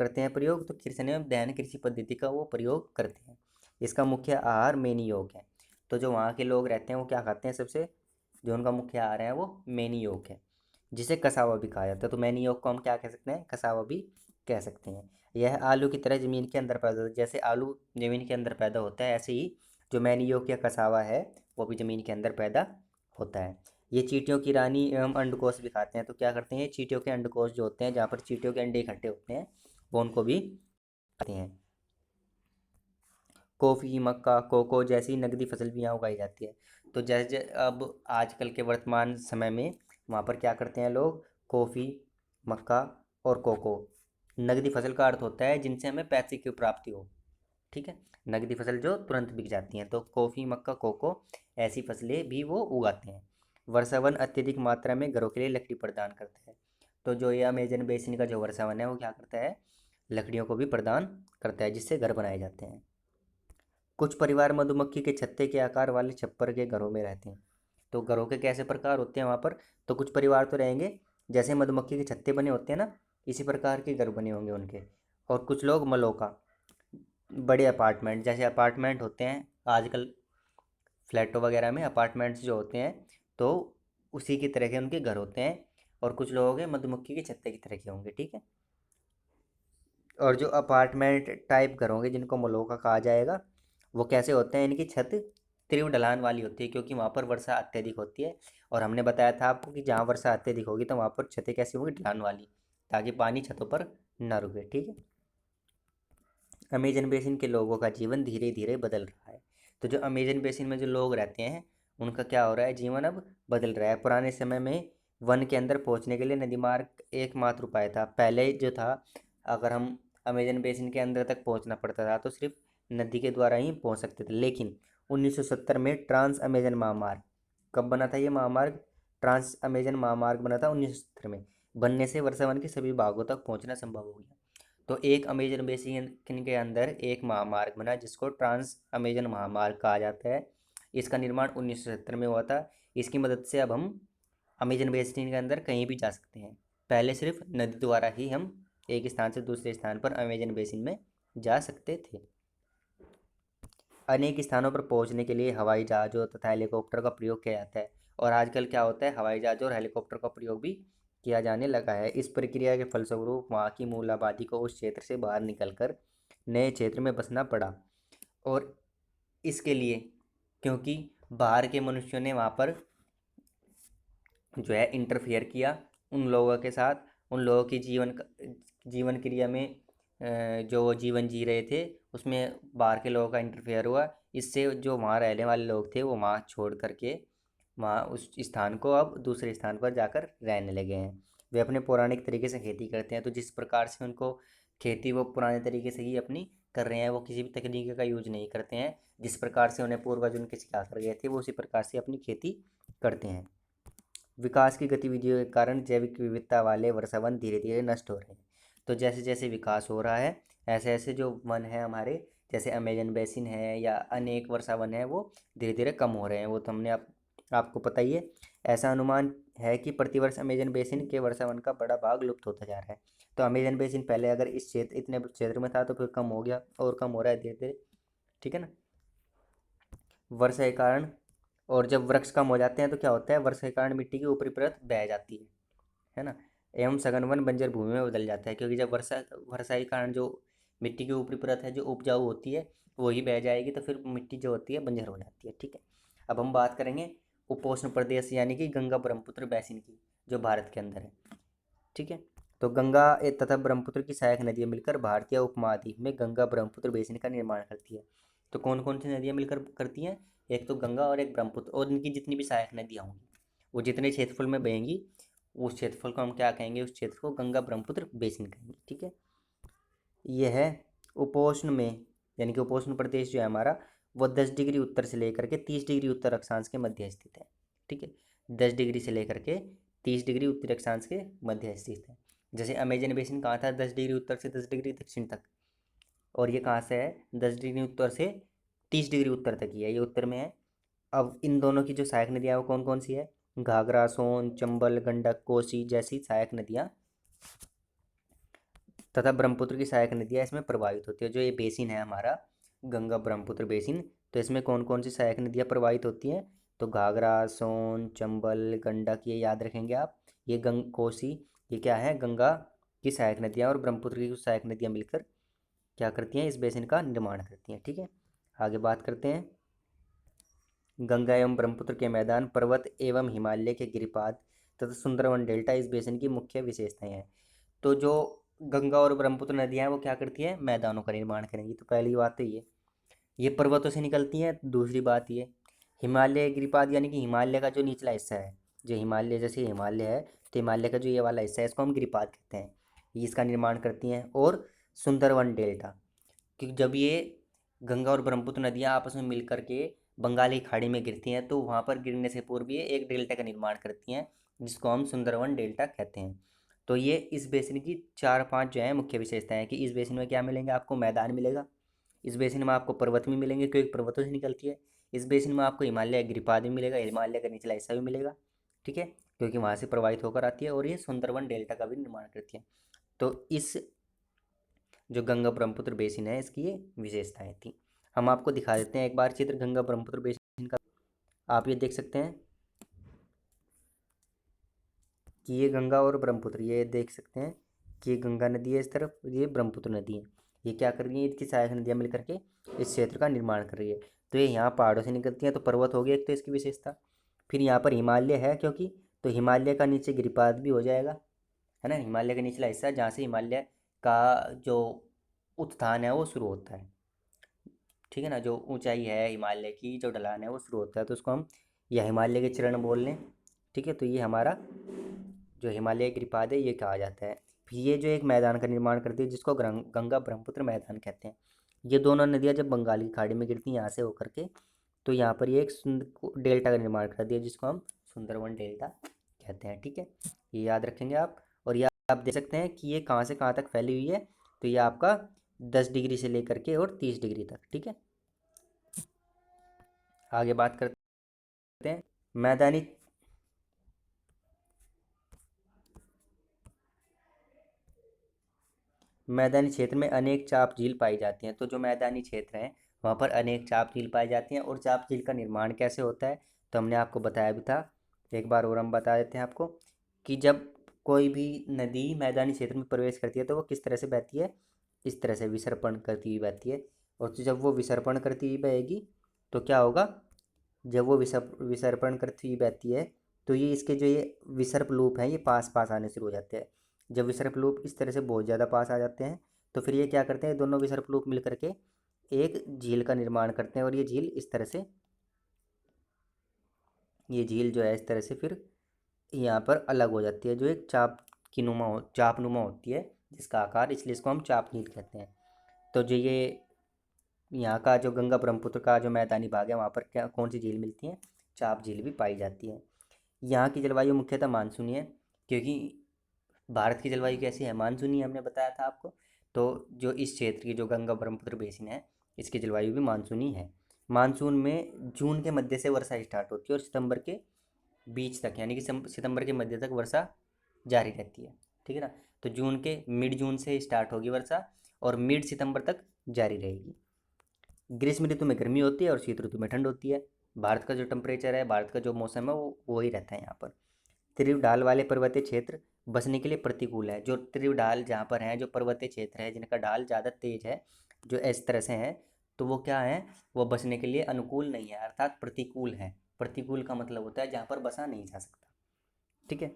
करते हैं प्रयोग, तो कृषि एवं दहन कृषि पद्धति का वो प्रयोग करते हैं। इसका मुख्य आहार मेनी योग है। तो जो वहाँ के लोग रहते हैं वो क्या खाते हैं, सबसे जो उनका मुख्य आहार है वो मेनी योग है, जिसे कसावा भी कहा जाता है। तो मेनी योग को हम क्या कह सकते हैं, कसावा भी कह सकते हैं। यह आलू की तरह ज़मीन के अंदर पैदा होता है। जैसे आलू ज़मीन के अंदर पैदा होता है, ऐसे ही जो मेनी योग या कसावा है वो भी ज़मीन के अंदर पैदा होता है। ये चींटियों की रानी एवं अंडकोश भी खाते हैं। तो क्या करते हैं, चींटियों के अंडकोश जो होते हैं, जहाँ पर चींटियों के अंडे इकट्ठे होते हैं, वो उनको भी खाते हैं। कॉफ़ी, मक्का, कोको जैसी नकदी फसल भी यहाँ उगाई जाती है। तो जैसे अब आजकल के वर्तमान समय में वहाँ पर क्या करते हैं लोग, कॉफ़ी, मक्का और कोको, नकदी फसल का अर्थ होता है जिनसे हमें पैसे की प्राप्ति हो। ठीक है, नकदी फसल जो तुरंत बिक जाती हैं। तो कॉफ़ी, मक्का, कोको ऐसी फसलें भी वो उगाते हैं। वर्षावन अत्यधिक मात्रा में घरों के लिए लकड़ी प्रदान करता है। तो जो ये अमेजन बेसिन का जो वर्षावन है वो क्या करता है, लकड़ियों को भी प्रदान करता है, जिससे घर बनाए जाते हैं। कुछ परिवार मधुमक्खी के छत्ते के आकार वाले छप्पर के घरों में रहते हैं। तो घरों के कैसे प्रकार होते हैं वहाँ पर, तो कुछ परिवार तो रहेंगे जैसे मधुमक्खी के छत्ते बने होते हैं ना, इसी प्रकार के घर बने होंगे उनके। और कुछ लोग मलोका, बड़े अपार्टमेंट, जैसे अपार्टमेंट होते हैं आजकल फ्लैटों वगैरह में अपार्टमेंट्स जो होते हैं, तो उसी की तरह के उनके घर होते हैं। और कुछ लोग हैं मधुमक्खी के छत्ते की तरह के होंगे। ठीक है, और जो अपार्टमेंट टाइप घर होंगे जिनको मलोका कहा जाएगा, वो कैसे होते हैं, इनकी छत तीव्र ढलान वाली होती है, क्योंकि वहाँ पर वर्षा अत्यधिक होती है। और हमने बताया था आपको कि जहाँ वर्षा अत्यधिक होगी तो वहाँ पर छतें कैसी होंगी, ढलान वाली, ताकि पानी छतों पर न रुके। ठीक है, अमेजन बेसिन के लोगों का जीवन धीरे धीरे बदल रहा है। तो जो अमेजन बेसिन में जो लोग रहते हैं उनका क्या हो रहा है, जीवन अब बदल रहा है। पुराने समय में वन के अंदर पहुंचने के लिए नदी मार्ग एकमात्र उपाय था। पहले जो था, अगर हम अमेजन बेसिन के अंदर तक पहुंचना पड़ता था तो सिर्फ नदी के द्वारा ही पहुंच सकते थे। लेकिन 1970 में ट्रांस अमेजन महामार्ग, कब बना था ये महामार्ग, ट्रांस अमेजन महामार्ग बना था 1970 में। बनने से वर्षावन के सभी भागों तक पहुंचना संभव हो गया। तो एक अमेजन बेसिन के अंदर एक महामार्ग बना जिसको ट्रांस अमेजन महामार्ग कहा जाता है। इसका निर्माण 1970 में हुआ था। इसकी मदद से अब हम अमेजन बेसिन के अंदर कहीं भी जा सकते हैं। पहले सिर्फ नदी द्वारा ही हम एक स्थान से दूसरे स्थान पर अमेजन बेसिन में जा सकते थे। अनेक स्थानों पर पहुंचने के लिए हवाई जहाज़ों तथा हेलीकॉप्टर का प्रयोग किया जाता है। और आजकल क्या होता है, हवाई जहाज़ और हेलीकॉप्टर का प्रयोग भी किया जाने लगा है। इस प्रक्रिया के फलस्वरूप वहाँ की मूल आबादी को उस क्षेत्र से बाहर निकलकर नए क्षेत्र में बसना पड़ा। और इसके लिए, क्योंकि बाहर के मनुष्यों ने वहाँ पर जो है इंटरफेयर किया उन लोगों के साथ, उन लोगों की जीवन क्रिया में जो वो जीवन जी रहे थे उसमें बाहर के लोगों का इंटरफेयर हुआ। इससे जो वहाँ रहने वाले लोग थे वो वहाँ छोड़ करके वहाँ उस स्थान को अब दूसरे स्थान पर जाकर रहने लगे हैं। वे अपने पौराणिक तरीके से खेती करते हैं। तो जिस प्रकार से उनको खेती वो पुराने तरीके से ही अपनी कर रहे हैं, वो किसी भी तकनीक का यूज नहीं करते हैं। जिस प्रकार से उन्हें पूर्वज उनके सिखा कर गए थे वो उसी प्रकार से अपनी खेती करते हैं। विकास की गतिविधियों के कारण जैविक विविधता वाले वर्षावन धीरे धीरे नष्ट हो रहे हैं। तो जैसे जैसे विकास हो रहा है ऐसे ऐसे जो वन है हमारे, जैसे अमेजन बेसिन है या अनेक वर्षावन है, वो धीरे धीरे कम हो रहे हैं। वो तो हमने आपको पता ही है। ऐसा अनुमान है कि प्रतिवर्ष अमेजन बेसिन के वर्षावन का बड़ा भाग लुप्त होता जा रहा है। तो अमेजन बेसिन पहले अगर इस क्षेत्र इतने क्षेत्र में था तो फिर कम हो गया और कम हो रहा है धीरे धीरे। ठीक है ना, वर्षा के कारण। और जब वृक्ष कम हो जाते हैं तो क्या होता है, वर्षा के कारण मिट्टी की ऊपरी परत बह जाती है ना, एवं सघन वन बंजर भूमि में बदल जाता है। क्योंकि जब वर्षा वर्षा के कारण जो मिट्टी की ऊपरी परत है जो उपजाऊ होती है वही बह जाएगी, तो फिर मिट्टी जो होती है बंजर हो जाती है। ठीक है, अब हम बात करेंगे उपोष्ण प्रदेश यानी कि गंगा ब्रह्मपुत्र बेसिन की, जो भारत के अंदर है। ठीक है, तो गंगा तथा ब्रह्मपुत्र की सहायक नदियाँ मिलकर भारतीय उपमहाद्वीप में गंगा ब्रह्मपुत्र बेसिन का निर्माण करती है। तो कौन कौन सी नदियाँ मिलकर करती हैं, एक तो गंगा और एक ब्रह्मपुत्र, और इनकी जितनी भी सहायक नदियाँ होंगी वो जितने क्षेत्रफल में बहेंगी उस क्षेत्रफल को हम क्या कहेंगे, उस क्षेत्र को गंगा ब्रह्मपुत्र बेसिन कहेंगे। ठीक है, यह है उपोष्ण में, यानी कि उपोष्ण प्रदेश जो है हमारा वो 10 डिग्री उत्तर से लेकर के 30 डिग्री उत्तर अक्षांश के मध्य स्थित है। ठीक है, 10 डिग्री से लेकर के 30 डिग्री उत्तरी अक्षांश के मध्य स्थित है। जैसे अमेजन बेसिन कहाँ था, 10 डिग्री उत्तर से 10 डिग्री दक्षिण तक, और ये कहाँ से है, 10 डिग्री उत्तर से 30 डिग्री उत्तर तक ही है, ये उत्तर में है। अब इन दोनों की जो सहायक नदियाँ वो कौन कौन सी है, घाघरा, सोन, चंबल, गंडक, कोसी जैसी सहायक नदियाँ तथा ब्रह्मपुत्र की सहायक नदियाँ इसमें प्रवाहित होती है। जो ये बेसिन है हमारा गंगा ब्रह्मपुत्र बेसिन, तो इसमें कौन कौन सी सहायक नदियाँ प्रवाहित होती हैं? तो घाघरा, सोन, चंबल, गंडक, ये याद रखेंगे आप। ये कोसी, ये क्या है? गंगा की सहायक नदियाँ और ब्रह्मपुत्र की कुछ सहायक नदियाँ मिलकर क्या करती हैं? इस बेसिन का निर्माण करती हैं। ठीक है, आगे बात करते हैं। गंगा एवं ब्रह्मपुत्र के मैदान, पर्वत एवं हिमालय के गिरिपाद तथा सुंदरवन डेल्टा इस बेसिन की मुख्य विशेषताएं हैं। तो जो गंगा और ब्रह्मपुत्र नदियाँ हैं वो क्या करती हैं? मैदानों का निर्माण करेंगी। तो पहली बात तो ये पर्वतों से निकलती हैं। दूसरी बात ये हिमालय गिरिपाद यानी कि हिमालय का जो निचला हिस्सा है, जो हिमालय जैसे हिमालय है, तो हिमालय का जो ये वाला हिस्सा है इसको हम गिरिपाद कहते हैं, ये इसका निर्माण करती हैं। और सुंदरवन डेल्टा, क्योंकि जब ये गंगा और ब्रह्मपुत्र नदियाँ आपस में मिल करके बंगाल की खाड़ी में गिरती हैं तो वहाँ पर गिरने से पूर्व ये एक डेल्टा का निर्माण करती हैं, जिसको हम सुंदरवन डेल्टा कहते हैं। तो ये इस बेसिन की 4-5 जो है मुख्य विशेषताएं हैं कि इस बेसिन में क्या मिलेंगे? आपको मैदान मिलेगा, इस बेसिन में आपको पर्वत भी मिलेंगे क्योंकि पर्वतों से निकलती है, इस बेसिन में आपको हिमालय गिरिपाद भी मिलेगा, हिमालय का निचला हिस्सा भी मिलेगा। ठीक है, क्योंकि वहाँ से प्रवाहित होकर आती है, और ये सुंदरवन डेल्टा का भी निर्माण करती है। तो इस जो गंगा ब्रह्मपुत्र बेसिन है इसकी ये विशेषताएं थी। हम आपको दिखा देते हैं एक बार चित्र गंगा ब्रह्मपुत्र बेसिन का। आप ये देख सकते हैं कि ये गंगा और ब्रह्मपुत्र, ये देख सकते हैं कि ये गंगा नदी है इस तरफ, ये ब्रह्मपुत्र नदी है। ये क्या कर रही है? इसकी सहायक नदियाँ मिल करके इस क्षेत्र का निर्माण कर रही है। तो ये यहाँ पहाड़ों से निकलती हैं, तो पर्वत हो गया एक तो इसकी विशेषता। फिर यहाँ पर हिमालय है क्योंकि, तो हिमालय का नीचे गिरिपाद भी हो जाएगा, है ना। हिमालय का निचला हिस्सा जहाँ से हिमालय का जो उत्थान है वो शुरू होता है। ठीक है ना, जो ऊंचाई है हिमालय की, जो ढलान है वो शुरू होता है, तो उसको हम या हिमालय के चरण बोल लें। ठीक है, तो ये हमारा जो हिमालय गिरिपाद है ये कहा जाता है। फिर ये जो एक मैदान का निर्माण करती है जिसको गंगा ब्रह्मपुत्र मैदान कहते हैं। ये दोनों नदियाँ जब बंगाल की खाड़ी में गिरती हैं यहाँ से होकर के, तो यहाँ पर ये एक डेल्टा का निर्माण करती है जिसको हम सुंदरवन डेल्टा कहते हैं। ठीक है, ये याद रखेंगे आप। और ये आप देख सकते हैं कि ये कहाँ से कहाँ तक फैली हुई है, तो ये आपका 10 डिग्री से लेकर के और 30 डिग्री तक। ठीक है, आगे बात करते हैं। मैदानी मैदानी क्षेत्र में अनेक चाप झील पाई जाती हैं। तो जो मैदानी क्षेत्र हैं वहाँ पर अनेक चाप झील पाई जाती हैं। और चाप झील का निर्माण कैसे होता है? तो हमने आपको बताया भी था, एक बार और हम बता देते हैं आपको कि जब कोई भी नदी मैदानी क्षेत्र में प्रवेश करती है तो वो किस तरह से बहती है? इस तरह से विसर्पण करती हुई बहती है। और तो जब वो विसर्पण करती हुई बहेगी तो क्या होगा? जब वो विसर्पण करती हुई बहती है तो ये इसके जो ये विसर्प लूप हैं ये पास पास आने शुरू हो जाते हैं। जब विसर्प लूप इस तरह से बहुत ज़्यादा पास आ जाते हैं तो फिर ये क्या करते हैं? दोनों विसर्प लूप मिल करके एक झील का निर्माण करते हैं। और ये झील इस तरह से, ये झील जो है इस तरह से फिर यहाँ पर अलग हो जाती है, जो एक चाप नुमा होती है जिसका आकार, इसलिए इसको हम चाप झील कहते हैं। तो जो ये यहाँ का जो गंगा ब्रह्मपुत्र का जो मैदानी भाग है वहाँ पर क्या कौन सी झील मिलती है? चाप झील भी पाई जाती है। यहाँ की जलवायु मुख्यतः मानसूनी है, क्योंकि भारत की जलवायु कैसी है? मानसूनी, हमने बताया था आपको। तो जो इस क्षेत्र की जो गंगा ब्रह्मपुत्र बेसिन है इसकी जलवायु भी मानसूनी है। मानसून में जून के मध्य से वर्षा स्टार्ट होती है और सितंबर के बीच तक, यानी कि सितंबर के मध्य तक वर्षा जारी रहती है। ठीक है ना, तो जून के मिड जून से स्टार्ट होगी वर्षा और मिड सितंबर तक जारी रहेगी। ग्रीष्म ऋतु में गर्मी होती है और शीत ऋतु में ठंड होती है। भारत का जो टेम्परेचर है, भारत का जो मौसम है वो वही रहता है यहाँ पर। तीव्र ढाल वाले पर्वतीय क्षेत्र बसने के लिए प्रतिकूल है। जो तीव्र ढाल जहाँ पर हैं, जो पर्वतीय क्षेत्र है जिनका ढाल ज़्यादा तेज है, जो इस तरह से हैं, तो वो क्या है? वो बसने के लिए अनुकूल नहीं है, अर्थात प्रतिकूल है। प्रतिकूल का मतलब होता है जहाँ पर बसा नहीं जा सकता। ठीक है,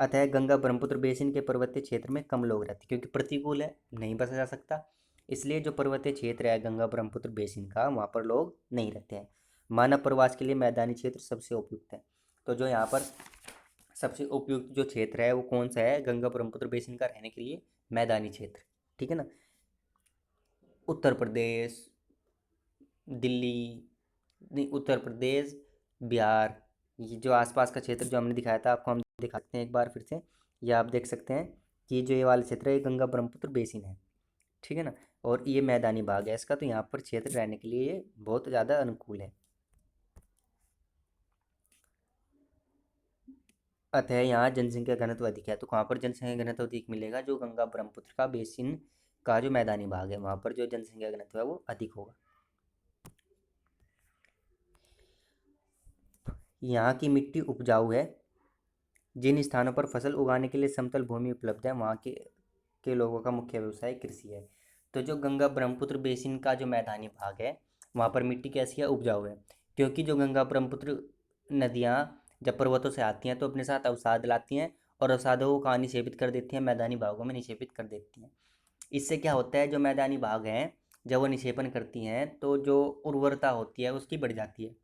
अतः गंगा ब्रह्मपुत्र बेसिन के पर्वतीय क्षेत्र में कम लोग रहते हैं, क्योंकि प्रतिकूल है, नहीं बसा जा सकता। इसलिए जो पर्वतीय क्षेत्र है गंगा ब्रह्मपुत्र बेसिन का, वहाँ पर लोग नहीं रहते हैं। मानव प्रवास के लिए मैदानी क्षेत्र सबसे उपयुक्त है। तो जो यहाँ पर सबसे उपयुक्त जो क्षेत्र है वो कौन सा है गंगा ब्रह्मपुत्र बेसिन का रहने के लिए? मैदानी क्षेत्र। ठीक है ना, उत्तर प्रदेश, दिल्ली, नहीं, उत्तर प्रदेश, बिहार, ये जो आसपास का क्षेत्र जो हमने दिखाया था आपको, हम दिखाते हैं एक बार फिर से। ये आप देख सकते हैं कि जो ये वाला क्षेत्र है ये गंगा ब्रह्मपुत्र बेसिन है। ठीक है ना, और ये मैदानी भाग है इसका, तो यहाँ पर क्षेत्र रहने के लिए ये बहुत ज़्यादा अनुकूल है। अतः यहाँ जनसंख्या घनत्व अधिक है। तो कहाँ पर जनसंख्या घनत्व अधिक मिलेगा? जो गंगा ब्रह्मपुत्र का बेसिन का जो मैदानी भाग है वहाँ पर जो जनसंख्या घनत्व है वो अधिक होगा। यहाँ की मिट्टी उपजाऊ है। जिन स्थानों पर फसल उगाने के लिए समतल भूमि उपलब्ध है वहाँ के लोगों का मुख्य व्यवसाय कृषि है। तो जो गंगा ब्रह्मपुत्र बेसिन का जो मैदानी भाग है वहाँ पर मिट्टी कैसी है? उपजाऊ है। क्योंकि जो गंगा ब्रह्मपुत्र नदियाँ जब पर्वतों से आती हैं तो अपने साथ अवसाद लाती हैं और अवसादों को कहाँ निक्षेपित कर देती हैं? मैदानी भागों में निक्षेपित कर देती हैं। इससे क्या होता है, जो मैदानी भाग हैं जब वो निक्षेपण करती हैं तो जो उर्वरता होती है उसकी बढ़ जाती है।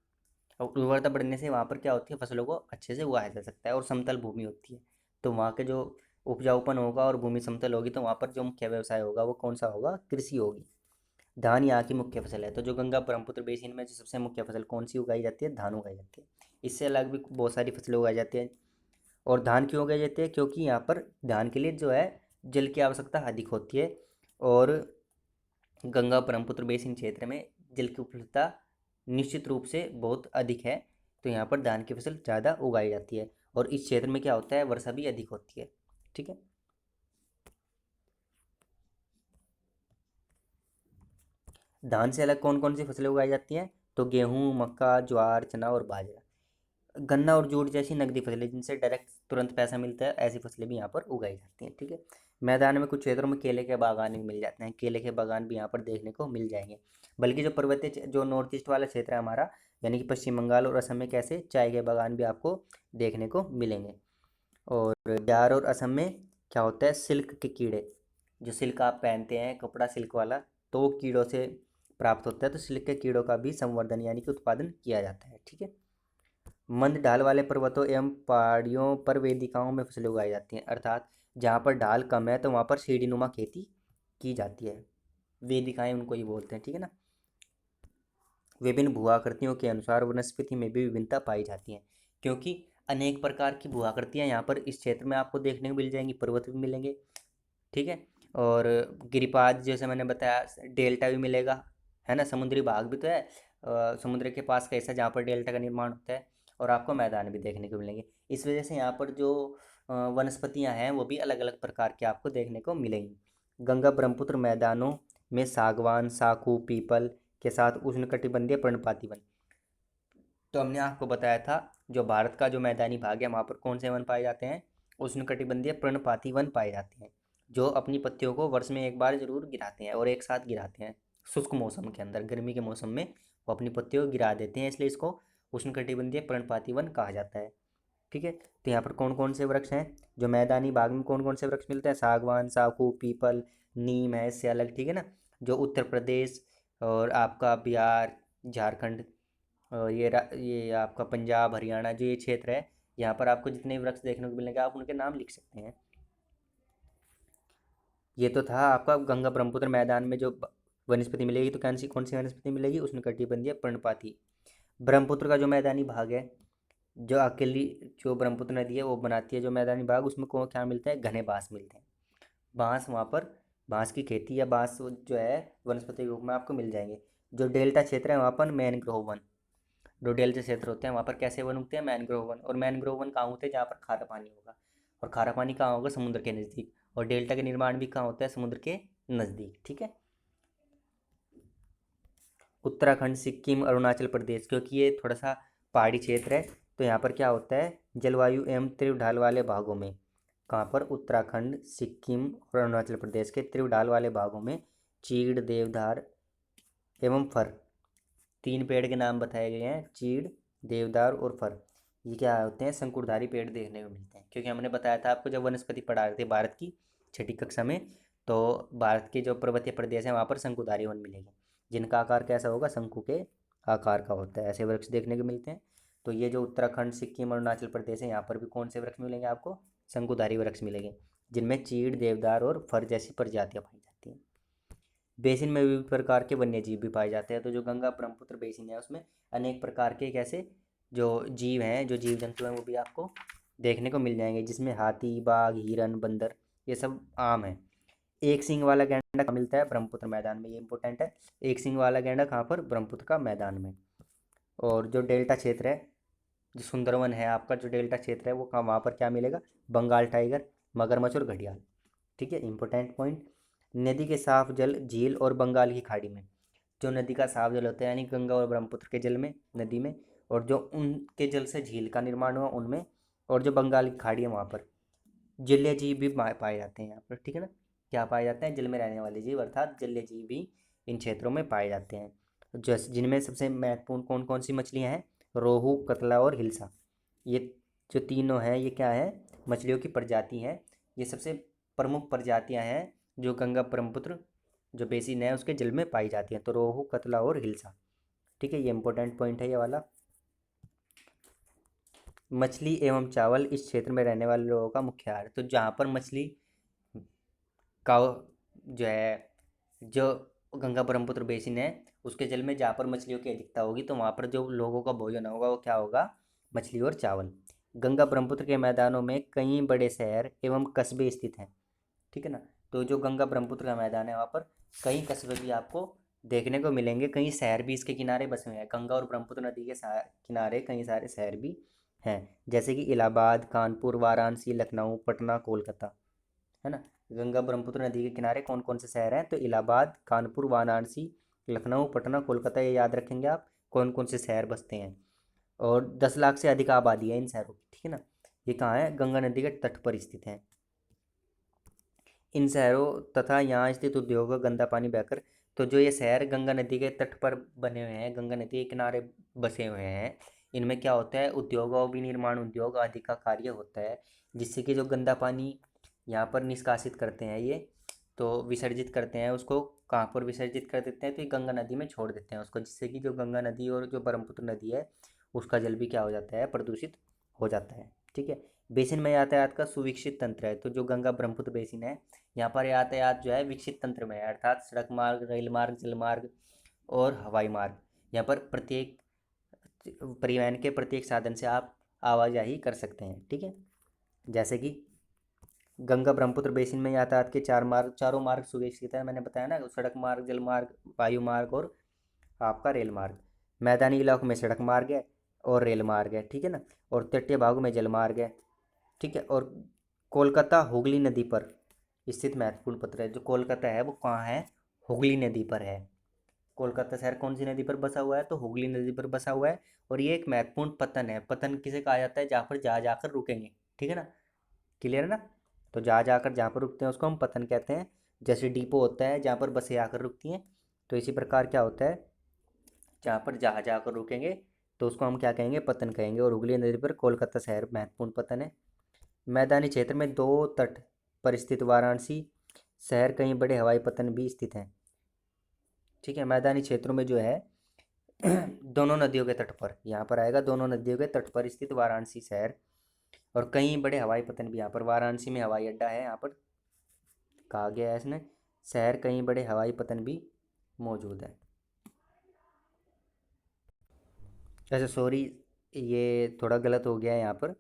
और उर्वरता बढ़ने से वहाँ पर क्या होती है? फसलों को अच्छे से उगाया जा सकता है और समतल भूमि होती है। तो वहाँ के जो उपजाऊपन होगा और भूमि समतल होगी तो वहाँ पर जो मुख्य व्यवसाय होगा वो कौन सा होगा? कृषि होगी। धान यहाँ की मुख्य फसल है। तो जो गंगा ब्रह्मपुत्र बेसिन में जो सबसे मुख्य फसल कौन सी उगाई जाती है? धान उगाई जाती है। इससे अलग भी बहुत सारी फसलें उगाई जाती हैं। और धान क्यों उगाई जाती है? क्योंकि यहाँ पर धान के लिए जो है जल की आवश्यकता अधिक होती है और गंगा ब्रह्मपुत्र बेसिन क्षेत्र में जल की उपलब्धता निश्चित रूप से बहुत अधिक है। तो यहाँ पर धान की फसल ज़्यादा उगाई जाती है और इस क्षेत्र में क्या होता है? वर्षा भी अधिक होती है। ठीक है। धान से अलग कौन कौन सी फसलें उगाई जाती हैं? तो गेहूँ, मक्का, ज्वार, चना और बाजरा। गन्ना और जूट जैसी नकदी फसलें जिनसे डायरेक्ट तुरंत पैसा मिलता है, ऐसी फसलें भी यहाँ पर उगाई जाती हैं। ठीक है। मैदान में कुछ क्षेत्रों में केले के बागान भी मिल जाते हैं। केले के बागान भी यहाँ पर देखने को मिल जाएंगे। बल्कि जो पर्वतीय जो नॉर्थ ईस्ट वाला क्षेत्र है हमारा, यानी कि पश्चिम बंगाल और असम में कैसे चाय के बागान भी आपको देखने को मिलेंगे। और बिहार और असम में क्या होता है? सिल्क के कीड़े, जो सिल्क आप पहनते हैं कपड़ा सिल्क वाला, तो वो कीड़ों से प्राप्त होता है। तो सिल्क के कीड़ों का भी संवर्धन यानी कि उत्पादन किया जाता है। ठीक है। मंद ढाल वाले पर्वतों एवं पहाड़ियों पर वेदिकाओं में फसलें उगाई जाती हैं। अर्थात जहाँ पर ढाल कम है तो वहाँ पर सीढ़ीनुमा खेती की जाती है। वेदिकाएं उनको ही बोलते हैं। ठीक है ना। विभिन्न भू आकृतियों के अनुसार वनस्पति में भी विभिन्नता पाई जाती है। क्योंकि अनेक प्रकार की भू आकृतियाँ यहाँ पर इस क्षेत्र में आपको देखने को मिल जाएंगी। पर्वत भी मिलेंगे। ठीक है। और गिरिपाद जैसे मैंने बताया, डेल्टा भी मिलेगा, है ना। समुद्री भाग भी तो है, समुद्र के पास का हिस्सा जहाँ पर डेल्टा का निर्माण होता है। और आपको मैदान भी देखने को मिलेंगे। इस वजह से यहाँ पर जो वनस्पतियाँ हैं वो भी अलग अलग प्रकार की आपको देखने को मिलेंगी। गंगा ब्रह्मपुत्र मैदानों में सागवान, साखू, पीपल के साथ उष्णकटिबंधीय पर्णपाती वन। तो हमने आपको बताया था जो भारत का जो मैदानी भाग है वहाँ पर कौन से वन पाए जाते हैं? उष्णकटिबंधीय पर्णपाती वन पाए जाते हैं, जो अपनी पत्तियों को वर्ष में एक बार जरूर गिराते हैं और एक साथ गिराते हैं। शुष्क मौसम के अंदर, गर्मी के मौसम में वो अपनी पत्तियों को गिरा देते हैं, इसलिए इसको उष्णकटिबंधीय पर्णपाती वन कहा जाता है। ठीक है। तो यहाँ पर कौन कौन से वृक्ष हैं? जो मैदानी भाग में कौन कौन से वृक्ष मिलते हैं? सागवान, साखू, पीपल, नीम है इससे अलग। ठीक है ना। जो उत्तर प्रदेश और आपका बिहार, झारखंड और ये आपका पंजाब, हरियाणा जो ये क्षेत्र है, यहाँ पर आपको जितने वृक्ष देखने को मिलेंगे आप उनके नाम लिख सकते हैं। ये तो था आपका गंगा ब्रह्मपुत्र मैदान में जो वनस्पति मिलेगी। तो कौन सी वनस्पति मिलेगी? उष्णकटिबंधीय पर्णपाती। ब्रह्मपुत्र का जो मैदानी भाग है, जो अकेली जो ब्रह्मपुत्र नदी है वो बनाती है जो मैदानी भाग, उसमें को क्या मिलता है? घने बांस मिलते हैं। बांस वहाँ पर बांस की खेती या बांस जो है वनस्पति के रूप में आपको मिल जाएंगे। जो डेल्टा क्षेत्र है वहाँ पर मैनग्रोव वन, जो डेल्टा क्षेत्र होते हैं वहाँ पर कैसे वन उगते हैं? Mangrove one. और मैनग्रोव वन कहाँ होते हैं? जहाँ पर खारा पानी होगा। और खारा पानी कहाँ होगा? समुद्र के नज़दीक। और डेल्टा का निर्माण भी कहाँ होता है? समुद्र के नज़दीक। ठीक है। उत्तराखंड, सिक्किम, अरुणाचल प्रदेश, क्योंकि ये थोड़ा सा पहाड़ी क्षेत्र है तो यहाँ पर क्या होता है? जलवायु एवं तीव्र ढाल वाले भागों में, कहाँ पर? उत्तराखंड, सिक्किम और अरुणाचल प्रदेश के तीव्र ढाल वाले भागों में चीड़, देवदार एवं फर, तीन पेड़ के नाम बताए गए हैं, चीड़, देवदार और फर। ये क्या होते हैं? शंकुधारी पेड़ देखने को मिलते हैं। क्योंकि हमने बताया था आपको जब वनस्पति पढ़ा रहे थे भारत की छठी कक्षा में, तो भारत के जो पर्वतीय प्रदेश हैं वहाँ पर शंकुधारी वन मिलेंगे, जिनका आकार कैसा होगा? शंकु के आकार का होता है। ऐसे वृक्ष देखने को मिलते हैं। तो ये जो उत्तराखंड, सिक्किम और अरुणाचल प्रदेश है यहाँ पर भी कौन से वृक्ष मिलेंगे आपको? शंकुधारी वृक्ष मिलेंगे, जिनमें चीड़, देवदार और फर जैसी प्रजातियाँ पाई जाती हैं। बेसिन में विभिन्न प्रकार के वन्य जीव भी पाए जाते हैं। तो जो गंगा ब्रह्मपुत्र बेसिन है उसमें अनेक प्रकार के कैसे जो जीव हैं, जो जीव जंतु हैं वो भी आपको देखने को मिल जाएंगे, जिसमें हाथी, बाघ, हिरन, बंदर ये सब आम है। एक सींग वाला गैंडा कहाँ मिलता है? ब्रह्मपुत्र मैदान में। ये इंपॉर्टेंट है। एक सींग वाला गैंडा कहाँ पर? ब्रह्मपुत्र का मैदान में। और जो डेल्टा क्षेत्र है जो सुंदरवन है आपका, जो डेल्टा क्षेत्र है वो कहाँ, वहाँ पर क्या मिलेगा, बंगाल टाइगर, मगरमच्छ और घड़ियाल। ठीक है, इंपॉर्टेंट पॉइंट। नदी के साफ जल झील और बंगाल की खाड़ी में, जो नदी का साफ जल होता है यानी गंगा और ब्रह्मपुत्र के जल में, नदी में, और जो उनके जल से झील का निर्माण हुआ उनमें, और जो बंगाल की खाड़ी है वहाँ पर जलीय जीव भी पाए जाते हैं यहाँ पर। ठीक है ना, क्या पाए जाते हैं, जल में रहने वाले जीव अर्थात जलीय जीव भी इन क्षेत्रों में पाए जाते हैं। जैसे जिनमें सबसे महत्वपूर्ण कौन कौन सी मछलियाँ हैं, रोहू, कतला और हिल्सा। ये जो तीनों हैं ये क्या है, मछलियों की प्रजाति हैं। ये सबसे प्रमुख प्रजातियां हैं जो गंगा ब्रह्मपुत्र जो बेसिन है उसके जल में पाई जाती हैं, तो रोहू, कतला और हिल्सा। ठीक है, ये इंपॉर्टेंट पॉइंट है ये वाला। मछली एवं चावल इस क्षेत्र में रहने वाले लोगों का मुख्य आहार। तो जहाँ पर मछली का जो है, जो गंगा ब्रह्मपुत्र बेसिन है उसके जल में जहाँ पर मछलियों की अधिकता होगी तो वहाँ पर जो लोगों का भोजन होगा वो क्या होगा, मछली और चावल। गंगा ब्रह्मपुत्र के मैदानों में कई बड़े शहर एवं कस्बे स्थित हैं। ठीक है ना, तो जो गंगा ब्रह्मपुत्र का मैदान है वहाँ पर कई कस्बे भी आपको देखने को मिलेंगे, कई शहर भी इसके किनारे बसे हुए हैं। गंगा और ब्रह्मपुत्र नदी के किनारे कई सारे शहर भी हैं, जैसे कि इलाहाबाद, कानपुर, वाराणसी, लखनऊ, पटना, कोलकाता। है ना, गंगा ब्रह्मपुत्र नदी के किनारे कौन कौन से शहर हैं, तो इलाहाबाद, कानपुर, वाराणसी, लखनऊ, पटना, कोलकाता, ये याद रखेंगे आप कौन कौन से शहर बसते हैं। और 10 लाख से अधिक आबादी है इन शहरों की। ठीक है ना, ये कहाँ है, गंगा नदी के तट पर स्थित है। इन शहरों तथा यहाँ स्थित उद्योगों का गंदा पानी बहकर, तो जो ये शहर गंगा नदी के तट पर बने हुए हैं, गंगा नदी के किनारे बसे हुए हैं, इनमें क्या होता है, उद्योग और विनिर्माण उद्योग आदि का कार्य होता है, जिससे कि जो गंदा पानी यहाँ पर निष्कासित करते हैं ये, तो विसर्जित करते हैं उसको, कहाँ पर विसर्जित कर देते हैं, तो ये गंगा नदी में छोड़ देते हैं उसको, जिससे कि जो गंगा नदी और जो ब्रह्मपुत्र नदी है उसका जल भी क्या हो जाता है, प्रदूषित हो जाता है। ठीक है, बेसिन में यातायात का सुविकसित तंत्र है। तो जो गंगा ब्रह्मपुत्र बेसिन है यहाँ पर यातायात जो है विकसित तंत्र में है, अर्थात सड़क मार्ग, रेल मार्ग, जल मार्ग और हवाई मार्ग। यहाँ पर प्रत्येक परिवहन के प्रत्येक साधन से आप आवाजाही कर सकते हैं। ठीक है, जैसे कि गंगा ब्रह्मपुत्र बेसिन में यातायात के चारों मार्ग सुविकसित है, मैंने बताया ना, सड़क मार्ग, जल मार्ग, वायु मार्ग और आपका रेल मार्ग। मैदानी इलाकों में सड़क मार्ग है और रेल मार्ग है। ठीक है ना, और तटीय भागों में जल मार्ग है। ठीक है, और कोलकाता हुगली नदी पर स्थित महत्वपूर्ण पत्र है। जो कोलकाता है वो कहाँ है, हुगली नदी पर है। कोलकाता शहर कौन सी नदी पर बसा हुआ है, तो हुगली नदी पर बसा हुआ है। और ये एक महत्वपूर्ण पतन है। पतन किसे कहा जाता है, जहाँ पर जहाज आकर रुकेंगे। ठीक है ना, क्लियर है ना, तो जहाज आकर जहाँ पर रुकते हैं उसको हम पतन कहते हैं। जैसे डिपो होता है जहाँ पर बसें आकर रुकती हैं, तो इसी प्रकार क्या होता है, जहाँ पर जहाज आकर रुकेंगे तो उसको हम क्या कहेंगे, पतन कहेंगे। और हुगली नदी पर कोलकाता शहर महत्वपूर्ण पतन है। मैदानी क्षेत्र में दो तट पर स्थित वाराणसी शहर कई बड़े हवाई पतन भी स्थित हैं। ठीक है, मैदानी क्षेत्रों में जो है दोनों नदियों के तट पर, यहाँ पर आएगा दोनों नदियों के तट पर स्थित वाराणसी शहर, और कई बड़े हवाई पतन भी यहाँ पर, वाराणसी में हवाई अड्डा है, यहाँ पर कहा गया है इसने, शहर कई बड़े हवाई पतन भी मौजूद है। अच्छा सॉरी, ये थोड़ा गलत हो गया है यहाँ पर,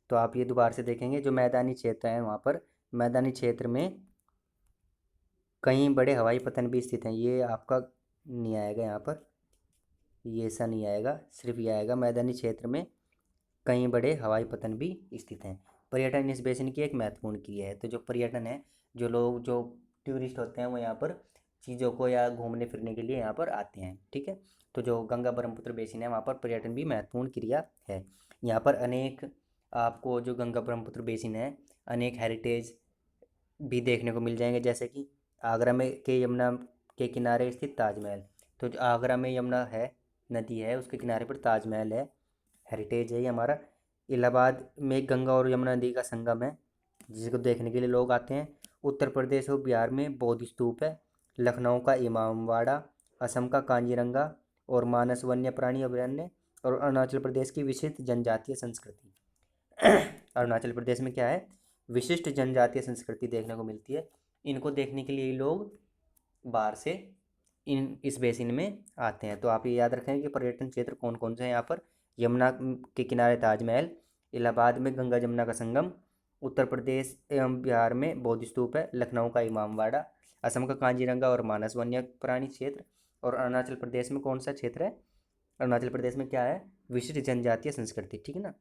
तो आप ये दोबारा से देखेंगे। जो मैदानी क्षेत्र है वहाँ पर मैदानी क्षेत्र में कई बड़े हवाई पतन भी स्थित हैं, ये आपका नहीं आएगा यहाँ पर, ये ऐसा नहीं आएगा, सिर्फ ये आएगा मैदानी क्षेत्र में कई बड़े हवाई पतन भी स्थित हैं। पर्यटन इस बेसिन की एक महत्वपूर्ण क्रिया है। तो जो पर्यटन है, जो लोग जो टूरिस्ट होते हैं वो यहाँ पर चीज़ों को या घूमने फिरने के लिए यहाँ पर आते हैं। ठीक है, तो जो गंगा ब्रह्मपुत्र बेसिन है वहाँ पर पर्यटन भी महत्वपूर्ण क्रिया है। यहाँ पर अनेक आपको जो गंगा ब्रह्मपुत्र बेसिन है अनेक हेरिटेज भी देखने को मिल जाएंगे, जैसे कि आगरा में के यमुना के किनारे स्थित ताजमहल। तो जो आगरा में यमुना है, नदी है, उसके किनारे पर ताजमहल है, हेरिटेज है ये हमारा। इलाहाबाद में गंगा और यमुना नदी का संगम है जिसको देखने के लिए लोग आते हैं। उत्तर प्रदेश और बिहार में बौद्ध स्तूप है। लखनऊ का इमामबाड़ा, असम का कांजीरंगा और मानस वन्य प्राणी अभयारण्य, और अरुणाचल प्रदेश की विशिष्ट जनजातीय संस्कृति। अरुणाचल प्रदेश में क्या है, विशिष्ट जनजातीय संस्कृति देखने को मिलती है। इनको देखने के लिए लोग बाहर से इस बेसिन में आते हैं। तो आप ये याद रखें कि पर्यटन क्षेत्र कौन कौन से हैं यहाँ पर, यमुना के किनारे ताजमहल, इलाहाबाद में गंगा जमुना का संगम, उत्तर प्रदेश एवं बिहार में बौद्ध स्तूप है, लखनऊ का इमामबाड़ा, असम का कांजीरंगा और मानस वन्य प्राणी क्षेत्र, और अरुणाचल प्रदेश में कौन सा क्षेत्र है, अरुणाचल प्रदेश में क्या है, विशिष्ट जनजातीय संस्कृति, ठीक है ना।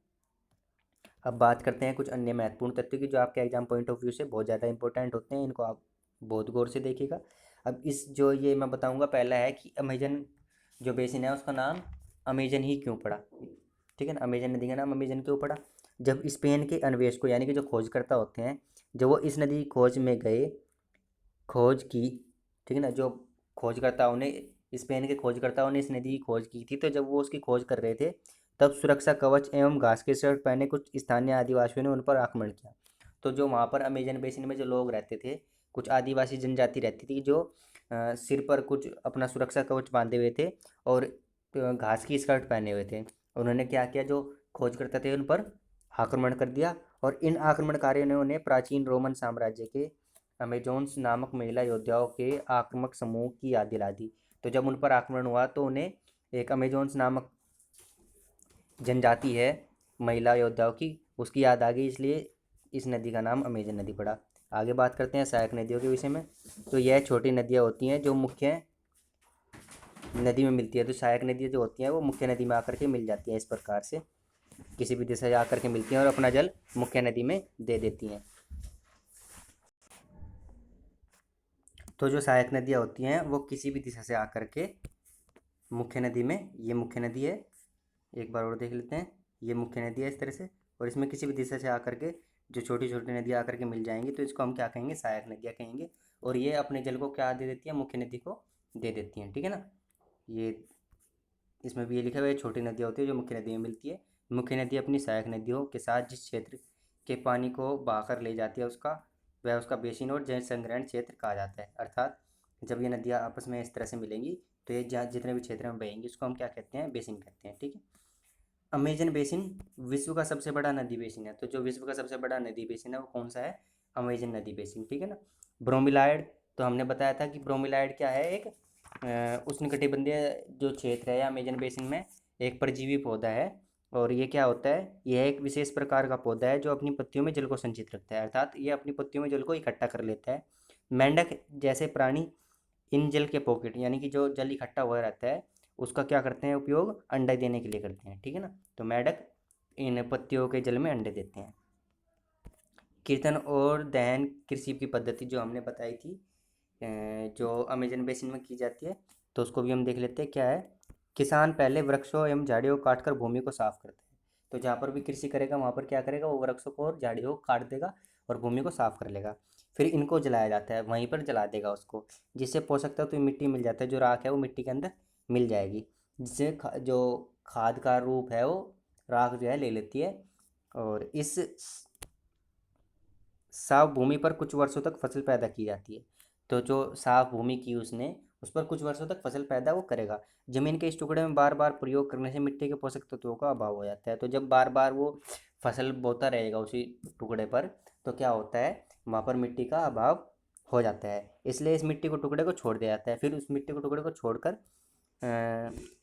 अब बात करते हैं कुछ अन्य महत्वपूर्ण तथ्यों की जो आपके एग्जाम पॉइंट ऑफ व्यू से बहुत ज़्यादा इंपॉर्टेंट होते हैं, इनको आप बहुत गौर से देखिएगा। अब इस जो ये मैं बताऊंगा, पहला है कि अमेजन जो बेसिन है उसका नाम अमेजन ही क्यों पड़ा, ठीक है ना। अमेजन नदी का नाम अमेजन क्यों पड़ा, जब स्पेन के अन्वेषकों यानी कि जो खोजकर्ता होते हैं, जब वो इस नदी की खोज में गए, खोज की, ठीक है ना, जो खोजकर्ताओं ने, स्पेन के खोजकर्ताओं ने इस नदी की खोज की थी, तो जब वो उसकी खोज कर रहे थे, तब सुरक्षा कवच एवं घास के शर्ट पहने कुछ स्थानीय आदिवासियों ने उन पर आक्रमण किया। तो जो वहाँ पर अमेजन बेसिन में जो लोग रहते थे, कुछ आदिवासी जनजाति रहती थी जो सिर पर कुछ अपना सुरक्षा कवच बांधे हुए थे और घास की स्कर्ट पहने हुए थे। उन्होंने क्या किया, जो खोजकर्ता थे उन पर आक्रमण कर दिया, और इन आक्रमणकारियों ने उन्हें प्राचीन रोमन साम्राज्य के अमेजोन्स नामक महिला योद्धाओं के आक्रामक समूह की याद दिला दी। तो जब उन पर आक्रमण हुआ तो उन्हें एक अमेजोन्स नामक जनजाति है महिला योद्धाओं की, उसकी याद आ गई, इसलिए इस नदी का नाम अमेजन नदी पड़ा। आगे बात करते हैं सहायक नदियों के विषय में। तो यह छोटी नदियाँ होती हैं जो मुख्य नदी में मिलती है। तो सहायक नदियाँ जो होती हैं वो मुख्य नदी में आकर के मिल जाती हैं, इस प्रकार से किसी भी दिशा से आकर के मिलती हैं और अपना जल मुख्य नदी में दे देती हैं। तो जो सहायक नदियाँ होती हैं वो किसी भी दिशा से आकर के मुख्य नदी में, ये मुख्य नदी है, एक बार और देख लेते हैं, ये मुख्य नदी है इस तरह से, और इसमें किसी भी दिशा से आकर के जो छोटी छोटी नदियाँ आकर के मिल जाएंगी, तो इसको हम क्या कहेंगे, सहायक नदियाँ कहेंगे। और ये अपने जल को क्या दे देती है, मुख्य नदी को दे देती हैं, ठीक है ना। ये इसमें भी ये लिखा हुआ है, छोटी नदियाँ होती है जो मुख्य नदी में मिलती है। मुख्य नदी अपनी सहायक नदियों के साथ जिस क्षेत्र के पानी को बहाकर ले जाती है उसका, वह उसका बेसिन और जल संग्रहण क्षेत्र कहा जाता है। अर्थात जब ये नदियाँ आपस में इस तरह से मिलेंगी तो ये जहाँ जितने भी क्षेत्र में बहेंगी उसको हम क्या कहते हैं, बेसिन कहते हैं, ठीक है। अमेजन बेसिन विश्व का सबसे बड़ा नदी बेसिन है। तो जो विश्व का सबसे बड़ा नदी बेसिन है वो कौन सा है, अमेजन नदी बेसिन, ठीक है ना। ब्रोमिलाइड, तो हमने बताया था कि ब्रोमिलाइड क्या है, एक उष्णकटिबंधीय जो क्षेत्र है अमेजन बेसिन में, एक परजीवी पौधा है। और ये क्या होता है, यह एक विशेष प्रकार का पौधा है जो अपनी पत्तियों में जल को संचित रखता है, अर्थात ये अपनी पत्तियों में जल को इकट्ठा कर लेता है। मेंढक जैसे प्राणी इन जल के पॉकेट यानी कि जो जल इकट्ठा हुआ रहता है उसका क्या करते हैं, उपयोग अंडा देने के लिए करते हैं, ठीक है ना। तो मेंढक इन पत्तियों के जल में अंडे देते हैं। कीर्तन और दहन कृषि की पद्धति जो हमने बताई थी, जो अमेजन बेसिन में की जाती है, तो उसको भी हम देख लेते हैं क्या है। किसान पहले वृक्षों एवं झाड़ियों को काटकर भूमि को साफ करते हैं। तो जहाँ पर भी कृषि करेगा वहाँ पर क्या करेगा, वो वृक्षों को और झाड़ियों को काट देगा और भूमि को साफ कर लेगा। फिर इनको जलाया जाता है, वहीं पर जला देगा उसको, जिससे पोषक तत्व तो मिट्टी मिल जाता है, जो राख है वो मिट्टी के अंदर मिल जाएगी, जिससे जो खाद का रूप है वो राख जो है ले लेती है। और इस साफ भूमि पर कुछ वर्षों तक फसल पैदा की जाती है। तो जो साफ भूमि की उसने, उस पर कुछ वर्षों तक फसल पैदा वो करेगा। जमीन के इस टुकड़े में बार बार प्रयोग करने से मिट्टी के पोषक तत्वों का अभाव हो जाता है। तो जब बार बार वो फसल बोता रहेगा उसी टुकड़े पर, तो क्या होता है, वहाँ पर मिट्टी का अभाव हो जाता है, इसलिए इस मिट्टी को टुकड़े को छोड़ दिया जाता है। फिर उस मिट्टी को टुकड़े को छोड़कर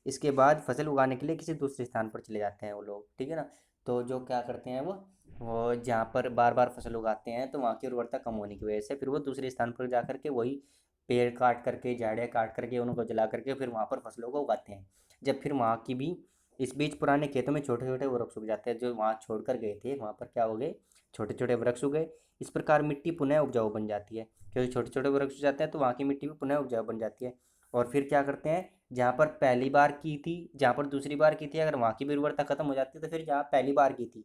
इसके बाद फसल उगाने के लिए किसी दूसरे स्थान पर चले जाते हैं वो लोग, ठीक है ना। तो जो क्या करते हैं वो जहाँ पर बार बार फसल उगाते हैं तो वहाँ की उर्वरता कम होने की वजह से फिर वो दूसरे स्थान पर जा करके वही पेड़ काट करके, झाड़ियाँ काट करके, उनको जला करके फिर वहाँ पर फसलों को उगाते हैं। जब फिर वहाँ की भी, इस बीच पुराने खेतों में छोटे छोटे वृक्ष उग जाते हैं, जो वहाँ छोड़ कर गए थे वहाँ पर क्या हो गए, छोटे छोटे वृक्ष उग गए। इस प्रकार मिट्टी पुनः उपजाऊ बन जाती है, क्योंकि छोटे छोटे वृक्ष हो जाते हैं तो वहाँ की मिट्टी भी पुनः उपजाऊ बन जाती है। और फिर क्या करते हैं, जहाँ पर पहली बार की थी, जहाँ पर दूसरी बार की थी, अगर वहाँ की भी उर्वरता खत्म हो जाती है तो फिर जहाँ पहली बार की थी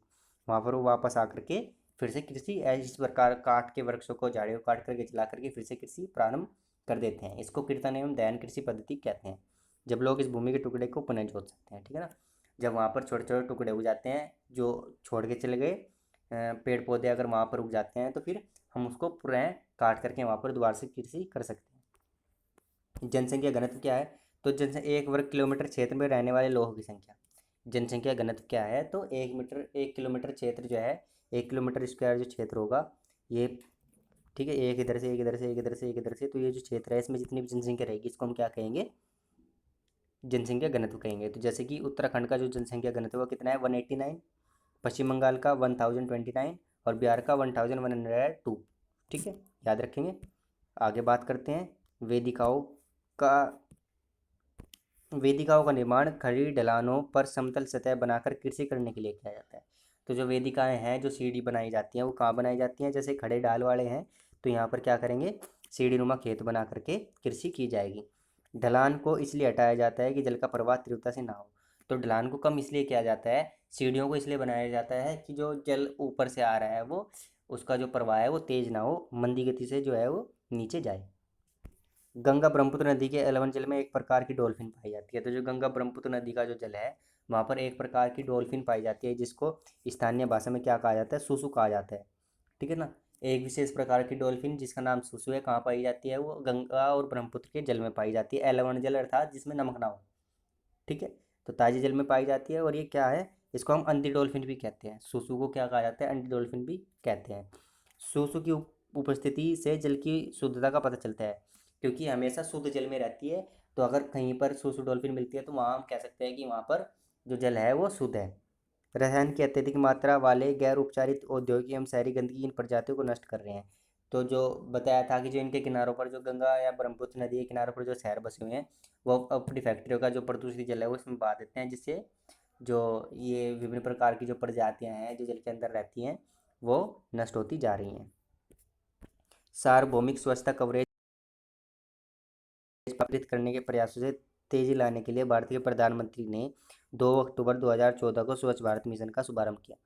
वहाँ पर वो वापस आकर के फिर से कृषि इस प्रकार काट के वृक्षों को, झाड़ियों को काट करके जला करके फिर से कृषि प्रारंभ कर देते हैं। इसको कीर्तन एवं दहन कृषि पद्धति कहते हैं, जब लोग इस भूमि के टुकड़े को पुनः जोत सकते हैं, ठीक है ना। जब वहाँ पर छोटे छोटे टुकड़े उग जाते हैं जो छोड़ के चले गए पेड़ पौधे, अगर वहाँ पर उग जाते हैं तो फिर हम उसको पुनः काट करके वहाँ पर दोबारा से कृषि कर सकते हैं। जनसंख्या घनत्व क्या है, तो जनसंख्या 1 वर्ग किलोमीटर क्षेत्र में रहने वाले लोगों की संख्या। जनसंख्या घनत्व क्या है, तो 1 किलोमीटर क्षेत्र जो है, 1 किलोमीटर स्क्वायर जो क्षेत्र होगा ये, ठीक है, एक इधर से एक इधर से एक इधर से एक इधर से, तो ये जो क्षेत्र है इसमें जितनी भी जनसंख्या रहेगी इसको हम क्या कहेंगे, जनसंख्या घनत्व कहेंगे। तो जैसे कि उत्तराखंड का जो जनसंख्या घनत्व है कितना है, 189, पश्चिम बंगाल का 1029 और बिहार का 1102, ठीक है, याद रखेंगे। आगे बात करते हैं वेदिकाओं का वेदिकाओं का निर्माण खड़ी ढलानों पर समतल सतह बनाकर कृषि करने के लिए किया जाता है। तो जो वेदिकाएं हैं, जो सीढ़ी बनाई जाती हैं, वो कहाँ बनाई जाती हैं? जैसे खड़े ढाल वाले हैं तो यहाँ पर क्या करेंगे, सीढ़ी नुमा खेत बना करके कृषि की जाएगी। ढलान को इसलिए हटाया जाता है कि जल का प्रवाह तीव्रता से ना हो। तो ढलान को कम इसलिए किया जाता है, सीढ़ियों को इसलिए बनाया जाता है कि जो जल ऊपर से आ रहा है वो, उसका जो प्रवाह है वो तेज ना हो, मंदी गति से जो है वो नीचे जाए। गंगा ब्रह्मपुत्र नदी के एलवन जल में एक प्रकार की डॉल्फिन पाई जाती है। तो जो गंगा ब्रह्मपुत्र नदी का जो जल है, वहाँ पर एक प्रकार की डॉल्फिन पाई जाती है, जिसको स्थानीय भाषा में क्या कहा जाता है? सुसु कहा जाता है। ठीक है ना। एक विशेष प्रकार की डॉल्फिन जिसका नाम सुसु है, कहाँ पाई जाती है? वो गंगा और ब्रह्मपुत्र के जल में पाई जाती है, एलवन जल अर्थात जिसमें नमक ना हो। ठीक है। तो ताजे जल में पाई जाती है, और ये क्या है, इसको हम अंधी डॉल्फिन भी कहते हैं। सुसु को क्या कहा जाता है? अंधी डॉल्फिन भी कहते हैं। सुसु की उपस्थिति से जल की शुद्धता का पता चलता है, क्योंकि हमेशा शुद्ध जल में रहती है। तो अगर कहीं पर सुसु डॉल्फिन मिलती है तो वहाँ हम कह सकते हैं कि वहाँ पर जो जल है वो शुद्ध है। रसायन की अत्यधिक मात्रा वाले गैर उपचारित औद्योगिक एवं शहरी गंदगी इन प्रजातियों को नष्ट कर रहे हैं। तो जो बताया था कि जो इनके किनारों पर, जो गंगा या ब्रह्मपुत्र नदी के किनारों पर जो शहर बसे हुए हैं, वो अपनी फैक्ट्रियों का जो प्रदूषित जल है वो इसमें बहा देते हैं, जिससे जो ये विभिन्न प्रकार की जो प्रजातियां हैं जो जल के अंदर रहती हैं वो नष्ट होती जा रही हैं। सार्वभौमिक स्वच्छता कवरेज पारित करने के प्रयासों से तेजी लाने के लिए भारतीय प्रधानमंत्री ने 2 अक्टूबर 2014 को स्वच्छ भारत मिशन का शुभारंभ किया।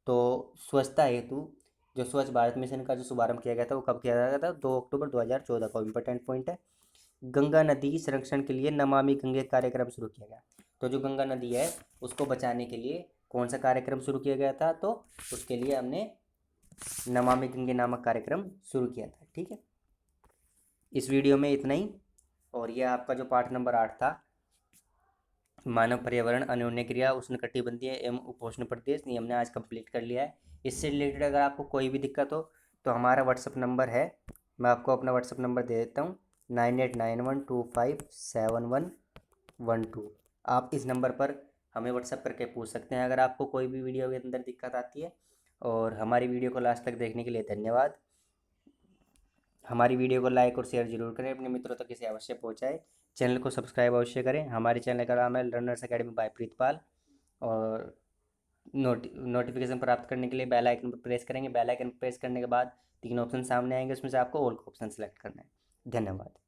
तो स्वच्छता हेतु जो स्वच्छ भारत मिशन का जो शुभारंभ किया गया था वो कब किया गया था? 2 अक्टूबर 2014 को। इम्पोर्टेंट पॉइंट है। गंगा नदी संरक्षण के लिए नमामि गंगे कार्यक्रम शुरू किया गया। तो जो गंगा नदी है उसको बचाने के लिए कौन सा कार्यक्रम शुरू किया गया था? तो उसके लिए हमने नमामि गंगे नामक कार्यक्रम शुरू किया था। ठीक है। इस वीडियो में इतना ही। और यह आपका जो पाठ नंबर 8 था, मानव पर्यावरण अन्योन्य क्रिया उष्णकटिबंधीय एवं उपोष्ण प्रदेश, ये हमने आज कंप्लीट कर लिया है। इससे रिलेटेड अगर आपको कोई भी दिक्कत हो तो हमारा व्हाट्सअप नंबर है, मैं आपको अपना व्हाट्सअप नंबर दे देता हूँ, 9891257112। आप इस नंबर पर हमें व्हाट्सअप करके पूछ सकते हैं अगर आपको कोई भी वीडियो के अंदर दिक्कत आती है। और हमारी वीडियो को लास्ट तक देखने के लिए धन्यवाद। हमारी वीडियो को लाइक और शेयर जरूर करें, अपने मित्रों तक इसे अवश्य पहुंचाएं। चैनल को सब्सक्राइब अवश्य करें। हमारे चैनल का नाम है लर्नर्स एकेडमी बाय प्रीतपाल। और नोटिफिकेशन प्राप्त करने के लिए बेल आइकन पर प्रेस करेंगे। बेल आइकन प्रेस करने के बाद 3 ऑप्शन सामने आएंगे, उसमें से आपको ऑल का ऑप्शन सेलेक्ट करना है। धन्यवाद।